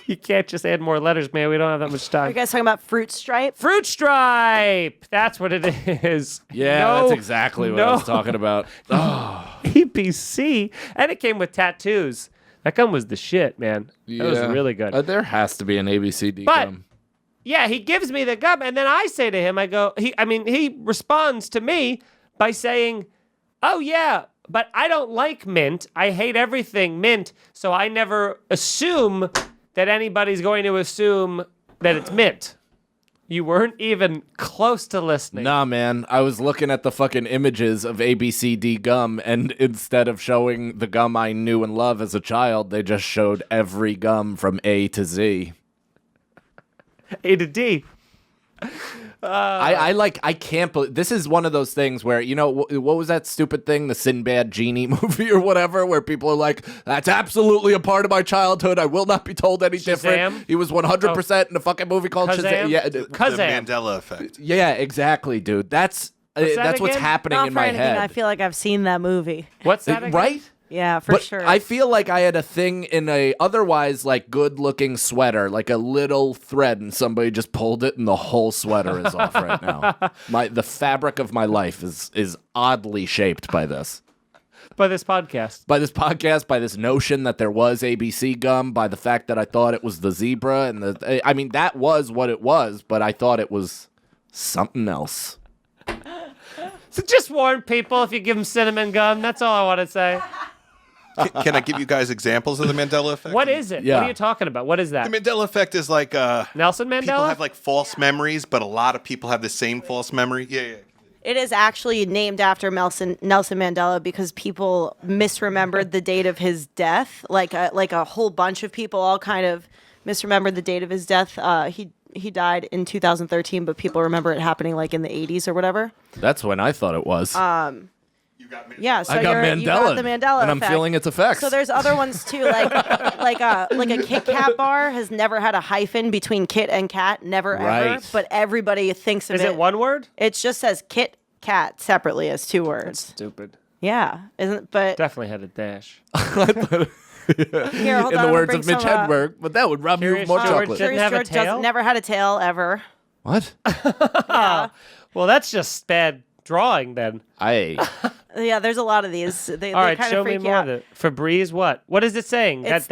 You can't just add more letters, man. We don't have that much Are time. you guys talking about fruit stripe? Fruit stripe. That's what it is. Yeah, that's exactly what I was talking about. ABC, and it came with tattoos. That gum was the shit, man. That was really good. There has to be an ABCD But- gum. Yeah, he gives me the gum, and then I say to him, he responds to me by saying, oh yeah, but I don't like mint. I hate everything mint, so I never assume that anybody's going to assume that it's mint. You weren't even close to listening. Nah, man. I was looking at the fucking images of ABCD gum, and instead of showing the gum I knew and loved as a child, they just showed every gum from A to Z. A to D. I can't believe this is one of those things where, you know, what was that stupid thing, the Sinbad Genie movie or whatever, where people are like, that's absolutely a part of my childhood. I will not be told any different. He was 100% in a fucking movie called Shazam. Yeah, The Mandela effect. Yeah, exactly, dude. That's what's again? happening Not in for my anything, head. I feel like I've seen that movie. What's that again? Right? Yeah, for But sure. I feel like I had a thing in a otherwise like good-looking sweater, like a little thread, and somebody just pulled it, and the whole sweater is off right now. The fabric of my life is oddly shaped by this. By this podcast. By this podcast, by this notion that there was ABC gum, by the fact that I thought it was the zebra, and that was what it was, but I thought it was something else. So just warn people if you give them cinnamon gum. That's all I want to say. Can I give you guys examples of the Mandela effect? What is it? Yeah. What are you talking about? What is that? The Mandela effect is like Nelson Mandela? people have like false memories, but a lot of people have the same false memory. Yeah. It is actually named after Nelson Mandela because people misremembered the date of his death. Like a whole bunch of people all kind of misremembered the date of his death. He died in 2013, but people remember it happening like in the 80s or whatever. That's when I thought it was. Yeah, so I got Mandela, you got the Mandela and I'm effect. feeling its effects. So there's other ones too, like a Kit Kat bar has never had a hyphen between Kit and Cat, never ever. Right. But everybody thinks of Is it one word? It just says Kit Kat separately as two words. Stupid. Yeah, isn't but Definitely had a dash. here, hold in on, the I'm words gonna of bring Mitch some, Hedberg, but that would rob you of Curious more George chocolate. didn't have a George doesn't- tail? never had a tail ever. What? Well, that's just bad drawing then. Yeah, there's a lot of these. They All right, kind show of me freak you more out. of it. Febreze, what? What is it saying? It's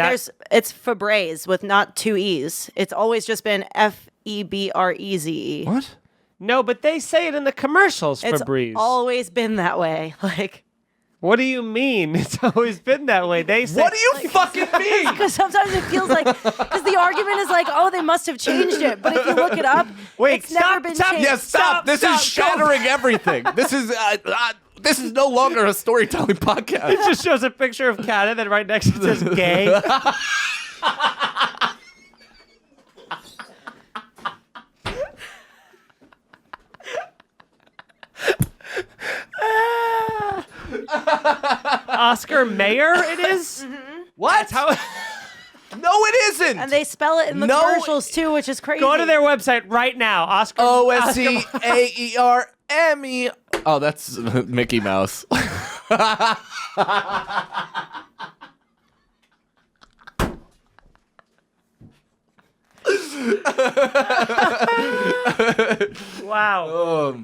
Febreze with not two E's. It's always just been Febreze. What? No, but they say it in the commercials, It's Febreze. always been that way. Like, What do you mean? It's always been that way. They say. What do you fucking mean? because sometimes it feels like, because the argument is like, oh, they must have changed it. But if you look it up, Wait, it's never stop, been stop. changed. Yes, stop. This is shattering everything. This is no longer a storytelling podcast. It just shows a picture of Cat, and then right next to it says gay. Oscar Mayer, it is? What? How, No, it isn't. And they spell it in the commercials too, which is crazy. go to their website right now. Oscar. OSCAERME. Oh, that's Mickey Mouse. Wow.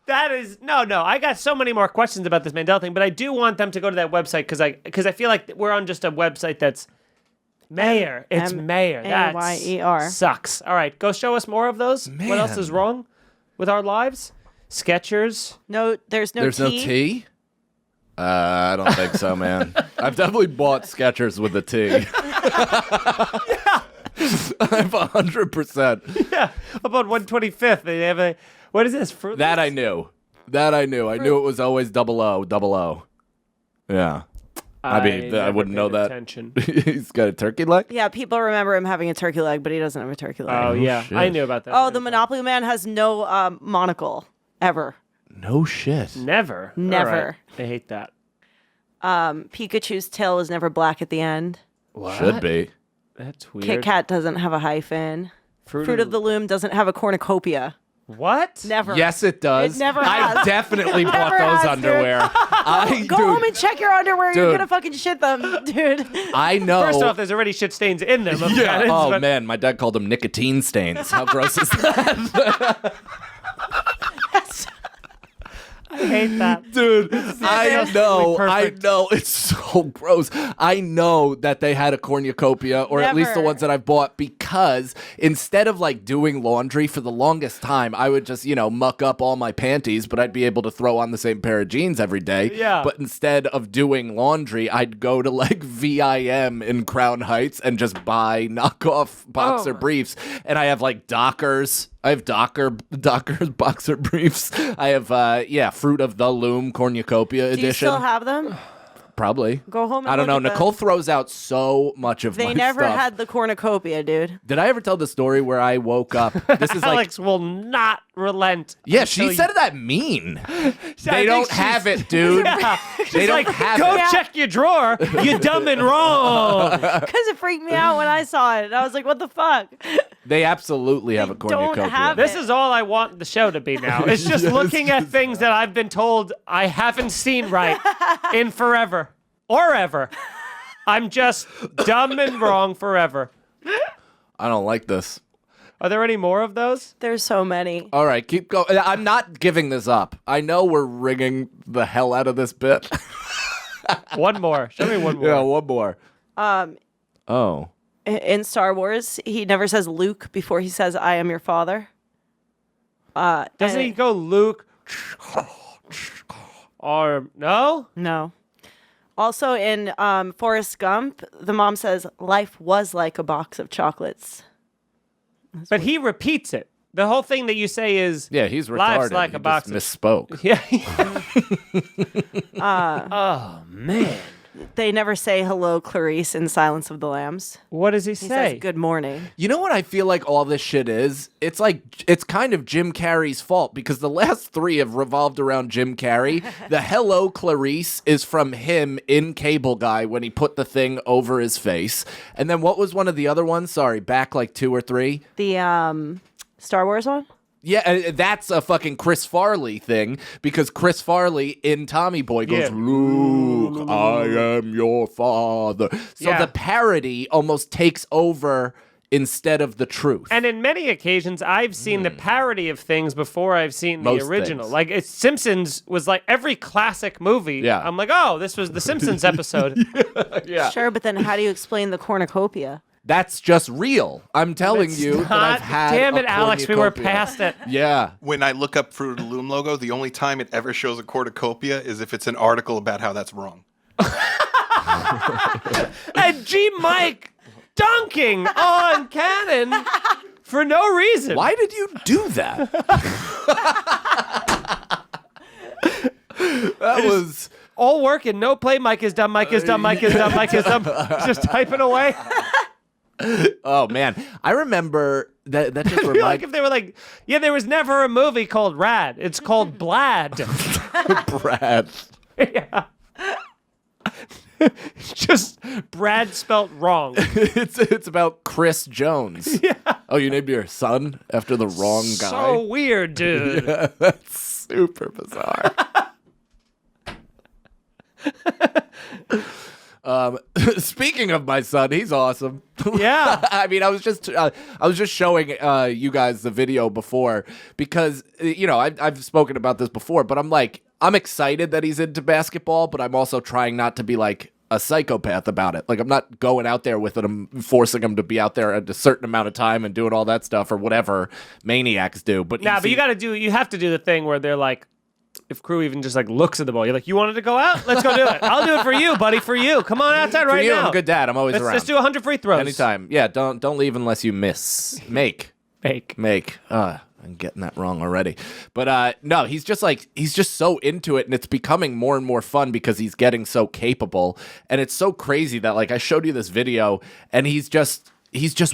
That is no. I got so many more questions about this Mandela thing, but I do want them to go to that website because I feel like we're on just a website that's Mayer. It's Mayer. That Mayer. sucks. All right, go show us more of those. Man. What else is wrong with our lives? Skechers. No, there's no There's no T? I don't think so, man. I've definitely bought Skechers with a T. I'm 100%. Yeah, about 125th. They have a what is this? Fruit That I Loops? knew. I knew it was always 00. Yeah. I mean, I never wouldn't know paid that. attention. He's got a turkey leg? Yeah, people remember him having a turkey leg, but he doesn't have a turkey leg. Oh yeah, shit. I knew about that. Oh, the Monopoly Man has no monocle ever. No shit. Never. Never. All right. I hate that. Pikachu's tail is never black at the end. What? Should be. That's weird. Kit Kat doesn't have a hyphen. Fruit of the Loom doesn't have a cornucopia. What? Never. Yes, it does. It never I've has. definitely bought Never those has, dude. underwear. Go home and check your underwear. You're Dude. gonna fucking shit them, dude. I know. First off, there's already shit stains in them. of yeah. cannons, Oh but- man, my dad called them nicotine stains. How gross is that? I hate that. Dude, I absolutely know, perfect. it's so gross. I know that they had a cornucopia, or at least the Never. ones that I've bought, because instead of like doing laundry for the longest time, I would just, muck up all my panties, but I'd be able to throw on the same pair of jeans every day. Yeah. But instead of doing laundry, I'd go to like VIM in Crown Heights and just buy knockoff boxer briefs. And I have like Dockers. I have Dockers boxer briefs. I have, Fruit of the Loom cornucopia edition. Do you still have them? Probably. Go home and I don't know. look at Nicole them. throws out so much of They my never stuff. had the cornucopia, dude. Did I ever tell the story where I woke up? This is like, Alex will not relent. yeah, she until said you- that mean. I They think don't she's- have it, dude. Yeah. They She's don't like, have go it. check your drawer. You dumb and wrong. Because it freaked me out when I saw it. I was like, what the fuck? They absolutely have a don't cornucopia. have This is all I want the show to be now. It's just looking at things that I've been told I haven't seen right in forever or ever. I'm just dumb and wrong forever. I don't like this. Are there any more of those? There's so many. All right, keep going. I'm not giving this up. I know we're ringing the hell out of this bit. One more. Show me one more. Yeah, one more. Oh. In Star Wars, he never says Luke before he says, I am your father. Doesn't he go Luke? Or no? No. Also in Forrest Gump, the mom says, life was like a box of chocolates. But he repeats it. The whole thing that you say is Yeah, he's retarded. Life's like He a box just of misspoke. yeah. Oh man. They never say hello, Clarice, in Silence of the Lambs. What does he He say? says, good morning. You know what I feel like all this shit is? It's like, it's kind of Jim Carrey's fault because the last three have revolved around Jim Carrey. The Hello Clarice is from him in Cable Guy when he put the thing over his face. And then what was one of the other ones? Sorry, back like 2 or 3. The Star Wars one? Yeah, that's a fucking Chris Farley thing because Chris Farley in Tommy Boy goes, Yeah. Luke, I am your father. So Yeah. the parody almost takes over instead of the truth. And in many occasions, I've seen the parody of things before I've seen the Most original. things. Like, it's Simpsons was like every classic movie. Yeah. I'm like, oh, this was the Simpsons episode. yeah. Sure, but then how do you explain the cornucopia? That's just real. I'm telling It's you that not- I've had Damn a it, Alex, we were cornucopia. past it. Yeah. When I look up Fruit of the Loom logo, the only time it ever shows a cornucopia is if it's an article about how that's wrong. And G. Mike dunking on Cannon for no reason. Why did you do that? That was... All work and no play. Mike is done. Mike is done. Mike is done. Mike is done. Just typing away. Oh, man. I remember... That just I feel like reminded... if they were like, yeah, there was never a movie called Rad. It's called Blad. Brad. Yeah. Just Brad spelt wrong. It's about Chris Jones. Yeah. Oh, you named your son after the wrong guy? So weird, dude. Yeah, that's super bizarre. Speaking of my son, he's awesome. Yeah. I mean, I was just showing you guys the video before because I've spoken about this before, but I'm excited that he's into basketball, but I'm also trying not to be like a psychopath about it. Like, I'm not going out there with him, forcing him to be out there at a certain amount of time and doing all that stuff or whatever maniacs do. But but you have to do the thing where they're like, if crew even just like looks at the ball, you're like, you wanted to go out? Let's go do it. I'll do it for you, buddy, for you. Come on outside right now. I'm a good dad. I'm always around. Let's do 100 free throws. Anytime. Yeah, don't leave unless you miss. Make. I'm getting that wrong already. But no, he's just so into it, and it's becoming more and more fun because he's getting so capable. And it's so crazy that like I showed you this video and he just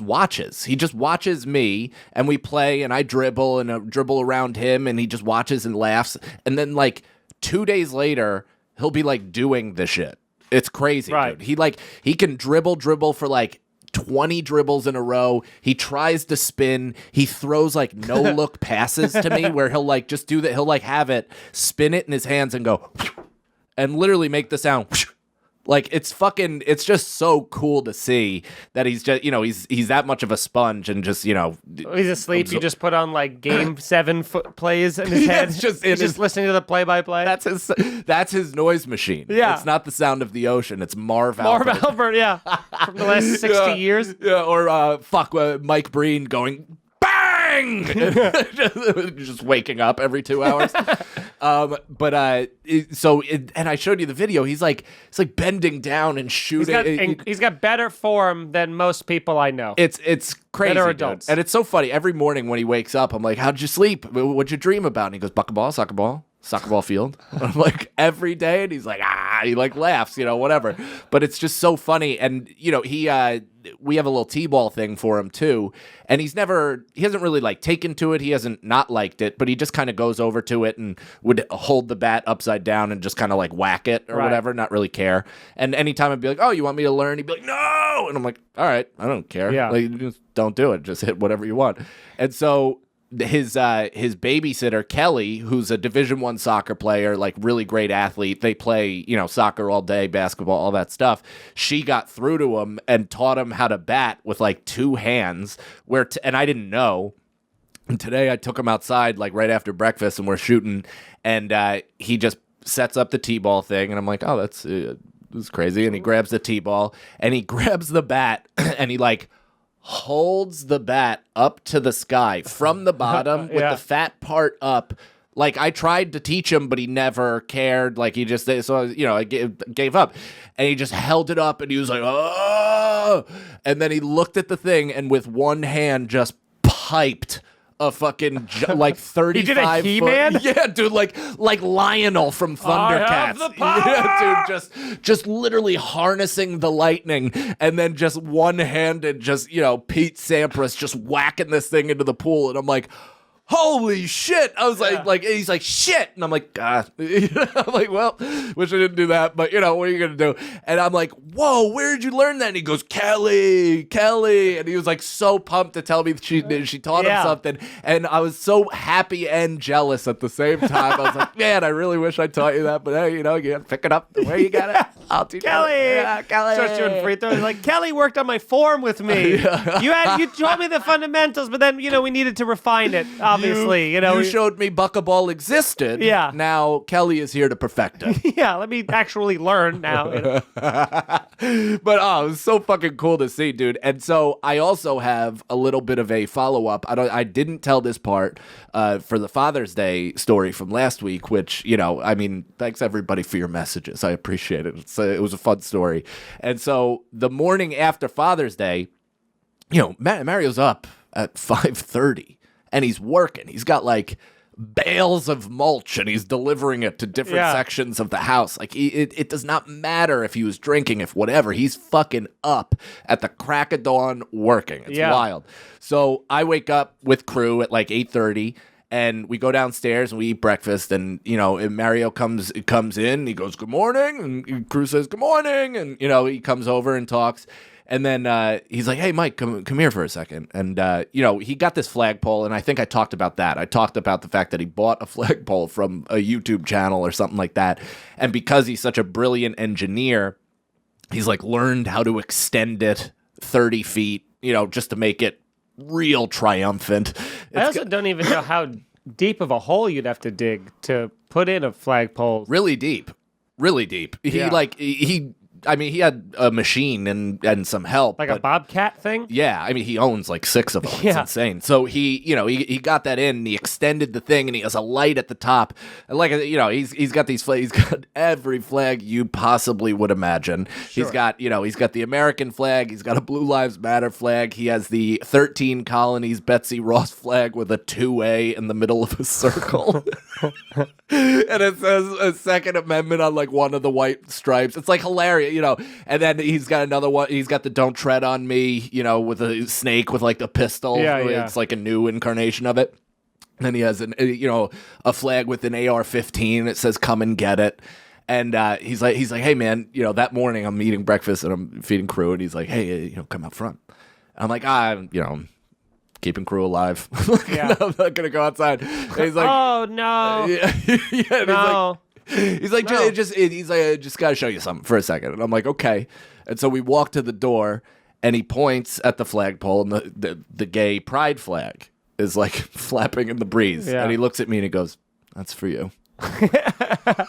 watches. He just watches me and we play and I dribble and dribble around him and he just watches and laughs. And then like 2 days later, he'll be like doing the shit. It's crazy, right. dude. He can dribble for like 20 dribbles in a row. He tries to spin. He throws like no look passes to me where he'll like just do that. He'll like have it, spin it in his hands and go and literally make the sound. Like it's just so cool to see that he's just, he's that much of a sponge and just, he's asleep. You just put on like game 7 plays in his head. He's just listening to the play-by-play. That's his noise machine. Yeah. It's not the sound of the ocean. It's Marv Albert, yeah. From the last 60 years. Yeah, or Mike Breen going bang! Just waking up every 2 hours. And I showed you the video. He's like bending down and shooting. He's got better form than most people I know. It's crazy, better dude. adults. And it's so funny. Every morning when he wakes up, I'm like, "How'd you sleep? What'd you dream about?" And he goes, "Buckeball, soccer ball field." I'm like, every day, and he's like, he like laughs, whatever. But it's just so funny, and we have a little t-ball thing for him too, and he hasn't really like taken to it. He hasn't not liked it, but he just kind of goes over to it and would hold the bat upside down and just kind of like whack it or whatever, not really care. And anytime I'd be like, "Oh, you want me to learn?" He'd be like, "No," and I'm like, "All right, I don't care. Yeah, like, just don't do it. Just hit whatever you want." And so his babysitter Kelly, who's a Division I soccer player, like really great athlete, they play soccer all day, basketball, all that stuff. She got through to him and taught him how to bat with like 2 hands. And I didn't know. And today I took him outside like right after breakfast and we're shooting, and he just sets up the t-ball thing, and I'm like, "Oh, that's crazy." And he grabs the t-ball and he grabs the bat and he like holds the bat up to the sky from the bottom with the fat part up. Like I tried to teach him, but he never cared. Like he just, I gave up, and he just held it up and he was like, "Oh," and then he looked at the thing and with one hand just piped a fucking like 35 He did a He-Man? Yeah, dude, like Lionel from Thundercats. I have the power! Yeah, dude, just literally harnessing the lightning, and then just one-handed, just Pete Sampras just whacking this thing into the pool, and I'm like, "Holy shit!" I was like, he's like, "Shit," and I'm like, "God," I'm like, "Well, wish I didn't do that, but what are you gonna do?" And I'm like, "Whoa, where did you learn that?" And he goes, Kelly," and he was like so pumped to tell me she taught him something, and I was so happy and jealous at the same time. I was like, "Man, I really wish I taught you that, but hey, you gotta pick it up the way you got it. I'll teach Kelly." you." Kelly starts doing free throws. Like, "Kelly worked on my form with me. You taught me the fundamentals, but then we needed to refine it." Obviously, you showed me buckeball existed. Yeah. Now Kelly is here to perfect it. Yeah, let me actually learn now. But it was so fucking cool to see, dude. And so I also have a little bit of a follow-up. I didn't tell this part for the Father's Day story from last week, which, thanks everybody for your messages. I appreciate it. It was a fun story. And so the morning after Father's Day, Mario's up at 5:30 and he's working. He's got like bales of mulch and he's delivering it to different sections of the house. Like it does not matter if he was drinking, if whatever, he's fucking up at the crack of dawn working. It's wild. So I wake up with crew at like 8:30 And we go downstairs and we eat breakfast, and and Mario comes in. He goes, "Good morning," and Cruz says, "Good morning," and he comes over and talks, and then he's like, "Hey, Mike, come here for a second." And he got this flagpole, and I think I talked about that. I talked about the fact that he bought a flagpole from a YouTube channel or something like that, and because he's such a brilliant engineer, he's like learned how to extend it 30 feet, just to make it real triumphant. I also don't even know how deep of a hole you'd have to dig to put in a flagpole. Really deep. He had a machine and some help. Like a Bobcat thing? Yeah, he owns like 6 of them. It's insane. So he got that in, and he extended the thing, and he has a light at the top. And he's got these flags. He's got every flag you possibly would imagine. Sure. He's got the American flag. He's got a Blue Lives Matter flag. He has the 13 Colonies Betsy Ross flag with a 2A in the middle of a circle. And it says a Second Amendment on like one of the white stripes. It's like hilarious. And then he's got another one. He's got the "Don't Tread on Me," with a snake with like a pistol. Yeah. It's like a new incarnation of it. And then he has a flag with an AR-15. It says "Come and get it." And he's like, "Hey man, that morning I'm eating breakfast and I'm feeding Crew." And he's like, "Hey, come out front." And I'm like, I'm keeping Crew alive. Yeah. I'm not gonna go outside. And he's like, "Oh no, yeah." no." He's like, I just gotta show you something for a second. And I'm like, okay. And so we walk to the door, and he points at the flagpole, and the gay pride flag is like flapping in the breeze. Yeah. And he looks at me and he goes, "That's for you." I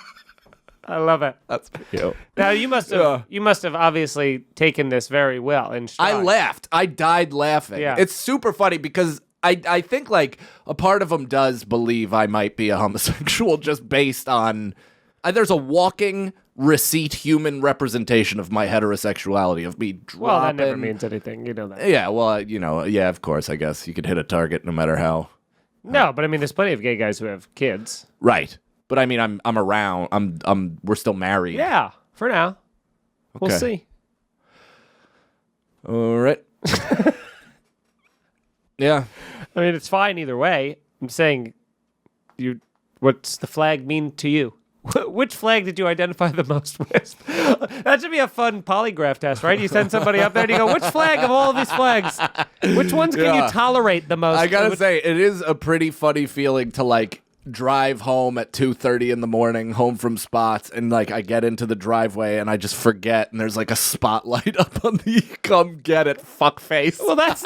love it. That's for you. Now you must have obviously taken this very well. And I laughed. I died laughing. Yeah. It's super funny because I think like a part of him does believe I might be a homosexual just based on there's a walking receipt human representation of my heterosexuality, of me dropping. Well, that never means anything. You know that. Yeah, well, of course, I guess you could hit a target no matter how. No, but there's plenty of gay guys who have kids. Right. But I'm around. We're still married. Yeah, for now. Okay. We'll see. All right. Yeah. It's fine either way. I'm saying, what's the flag mean to you? Which flag did you identify the most with? That should be a fun polygraph test, right? You send somebody up there and you go, which flag of all of these flags? Which ones can you tolerate the most? I gotta say, it is a pretty funny feeling to like drive home at 2:30 in the morning, home from spots, and like I get into the driveway and I just forget, and there's like a spotlight up on the "Come get it" fuck face. Well, that's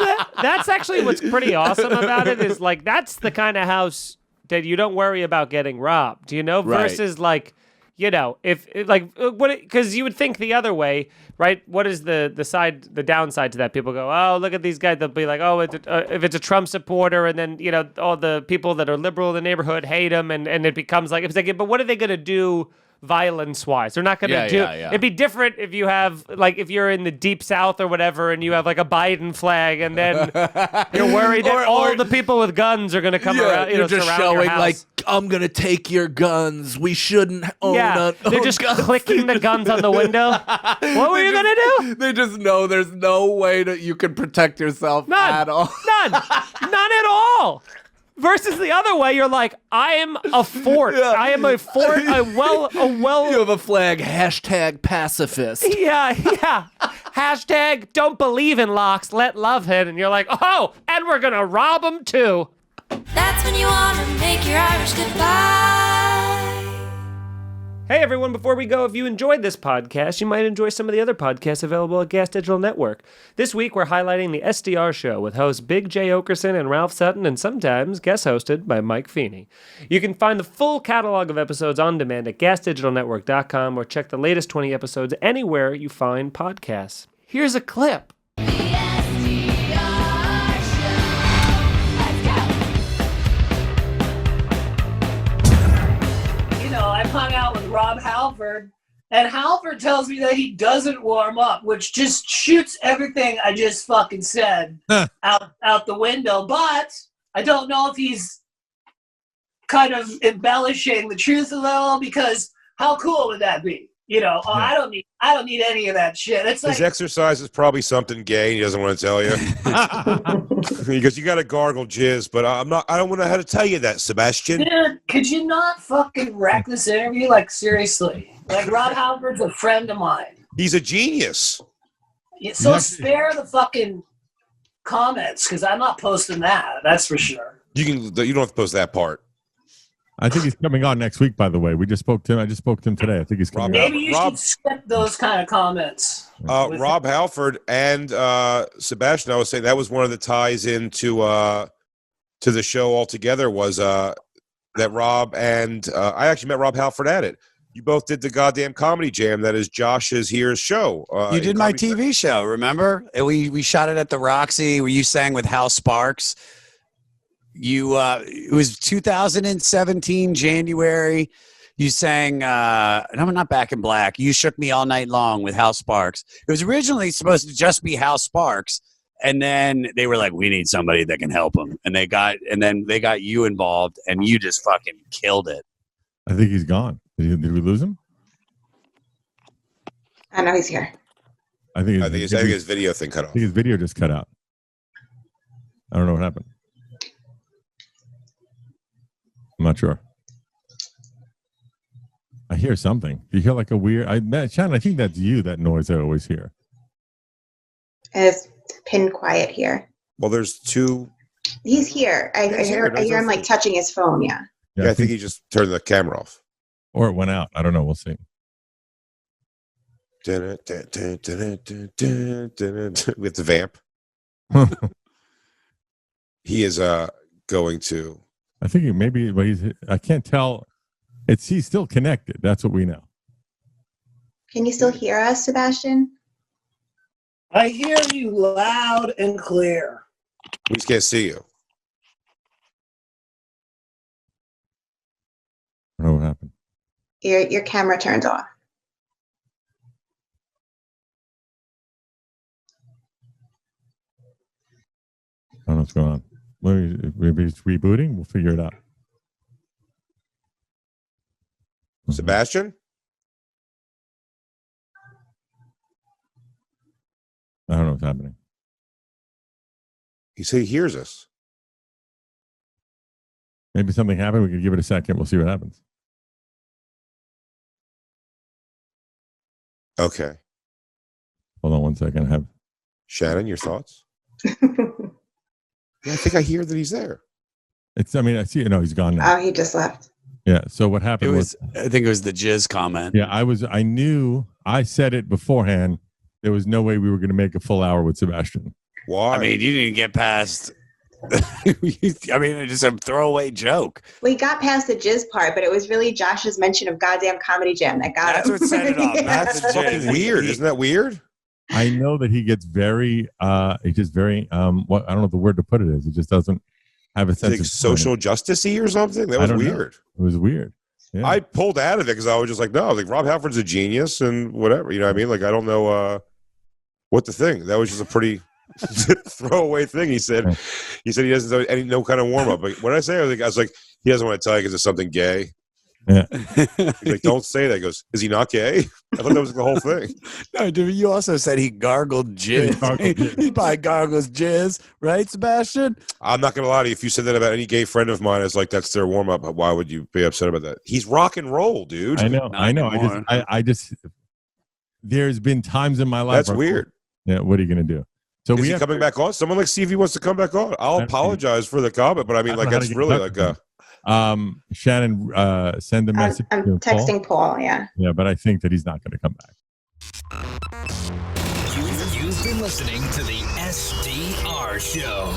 actually what's pretty awesome about it is like that's the kind of house that you don't worry about getting robbed, versus like, if because you would think the other way, right? What is the downside to that? People go, "Oh, look at these guys." They'll be like, "Oh, if it's a Trump supporter," and then all the people that are liberal in the neighborhood hate him, and it becomes like it's like, but what are they gonna do? Violence-wise, they're not going to do. Yeah. It'd be different if you have if you're in the deep South or whatever, and you have like a Biden flag, and then you're worried that all the people with guns are going to come around. You're just surround showing your house. like, "I'm going to take your guns. We shouldn't own." They're just clicking the guns on the window. What were you going to do? They just know there's no way that you can protect yourself at all. None at all. Versus the other way, you're like, I am a fort. Yeah. I am a fort. You have a flag. #pacifist. Yeah. # don't believe in locks. Let love hit. And you're like, oh, and we're gonna rob them too. That's when you wanna make your Irish goodbye. Hey everyone, before we go, if you enjoyed this podcast, you might enjoy some of the other podcasts available at Gas Digital Network. This week we're highlighting the SDR Show with hosts Big J. Okerson and Ralph Sutton, and sometimes guest hosted by Mike Feeney. You can find the full catalog of episodes on demand at gasdigitalnetwork.com or check the latest 20 episodes anywhere you find podcasts. Here's a clip. I've hung out with Rob Halford, and Halford tells me that he doesn't warm up, which just shoots everything I just fucking said out the window. But I don't know if he's kind of embellishing the truth a little, because how cool would that be? I don't need any of that shit. It's His like exercise is probably something gay. And he doesn't want to tell you. He goes, "You got to gargle jizz," but I don't know how to tell you that, Sebastian. dude, could you not fucking wreck this interview? Like, seriously. Like, Rob Halford's a friend of mine. He's a genius. So spare the fucking comments, because I'm not posting that. That's for sure. You don't have to post that part. I think he's coming on next week, by the way. I just spoke to him today. I think he's coming on. Maybe you should skip those kind of comments. Rob Halford and Sebastian, I was saying that was one of the ties into to the show altogether was that Rob and I actually met Rob Halford at it. You both did the goddamn comedy jam that is Josh's Here's show. You did my TV show, remember? We shot it at the Roxy where you sang with Hal Sparks. It was 2017 January. You sang no, not Back in Black. You Shook Me All Night Long with Hal Sparks. It was originally supposed to just be Hal Sparks, and then they were like, we need somebody that can help him. And then they got you involved, and you just fucking killed it. I think he's gone. Did we lose him? I know he's here. I think his video thing cut off. I think his video just cut out. I don't know what happened. I'm not sure. I hear something. You hear like a weird... Shannon, I think that's you, that noise I always hear. It's pin quiet here. Well, there's two... He's here. I hear him like touching his phone, yeah. Yeah, I think he just turned the camera off. Or it went out. I don't know. We'll see. With the vamp. He is going to... I think I can't tell. He's still connected. That's what we know. Can you still hear us, Sebastian? I hear you loud and clear. We just can't see you. I don't know what happened. Your camera turned off. I don't know what's going on. Maybe it's rebooting. We'll figure it out. Sebastian? I don't know what's happening. He said he hears us. Maybe something happened. We could give it a second. We'll see what happens. Okay. Hold on 1 second. I have Shannon, your thoughts? Yeah, I think I hear that he's there. I see it. No, he's gone now. Oh, he just left. Yeah. So what happened was I think it was the jizz comment. Yeah, I knew I said it beforehand. There was no way we were going to make a full hour with Sebastian. Why? I mean, you didn't get past. It's just a throwaway joke. We got past the jizz part, but it was really Josh's mention of goddamn Comedy Jam that got That's him. what set it off. That's fucking weird. Isn't that weird? I know that he gets very, I don't know what the word to put it is. It just doesn't have a sense of social justice-y or something. That was weird. It was weird. Yeah. I pulled out of it because I was just like, no, like Rob Halford's a genius and whatever. You know what I mean? Like, I don't know what to think. That was just a pretty throwaway thing. He said he doesn't know kind of warm up. But what did I say? I was like, he doesn't want to tell you because it's something gay. Yeah. He's like, don't say that. He goes, is he not gay? I thought that was the whole thing. No, dude, you also said he gargled jizz. He probably gargles jizz, right, Sebastian? I'm not gonna lie to you. If you said that about any gay friend of mine, it's like that's their warm up. Why would you be upset about that? He's rock and roll, dude. I know. I just there's been times in my life. That's weird. Yeah. What are you gonna do? So is he coming back on? Someone like see if he wants to come back on. I'll apologize for the comment, but I mean, like that's really like a. Shannon, send a message. I'm texting Paul. Yeah. Yeah, but I think that he's not going to come back. You've been listening to the SDR Show.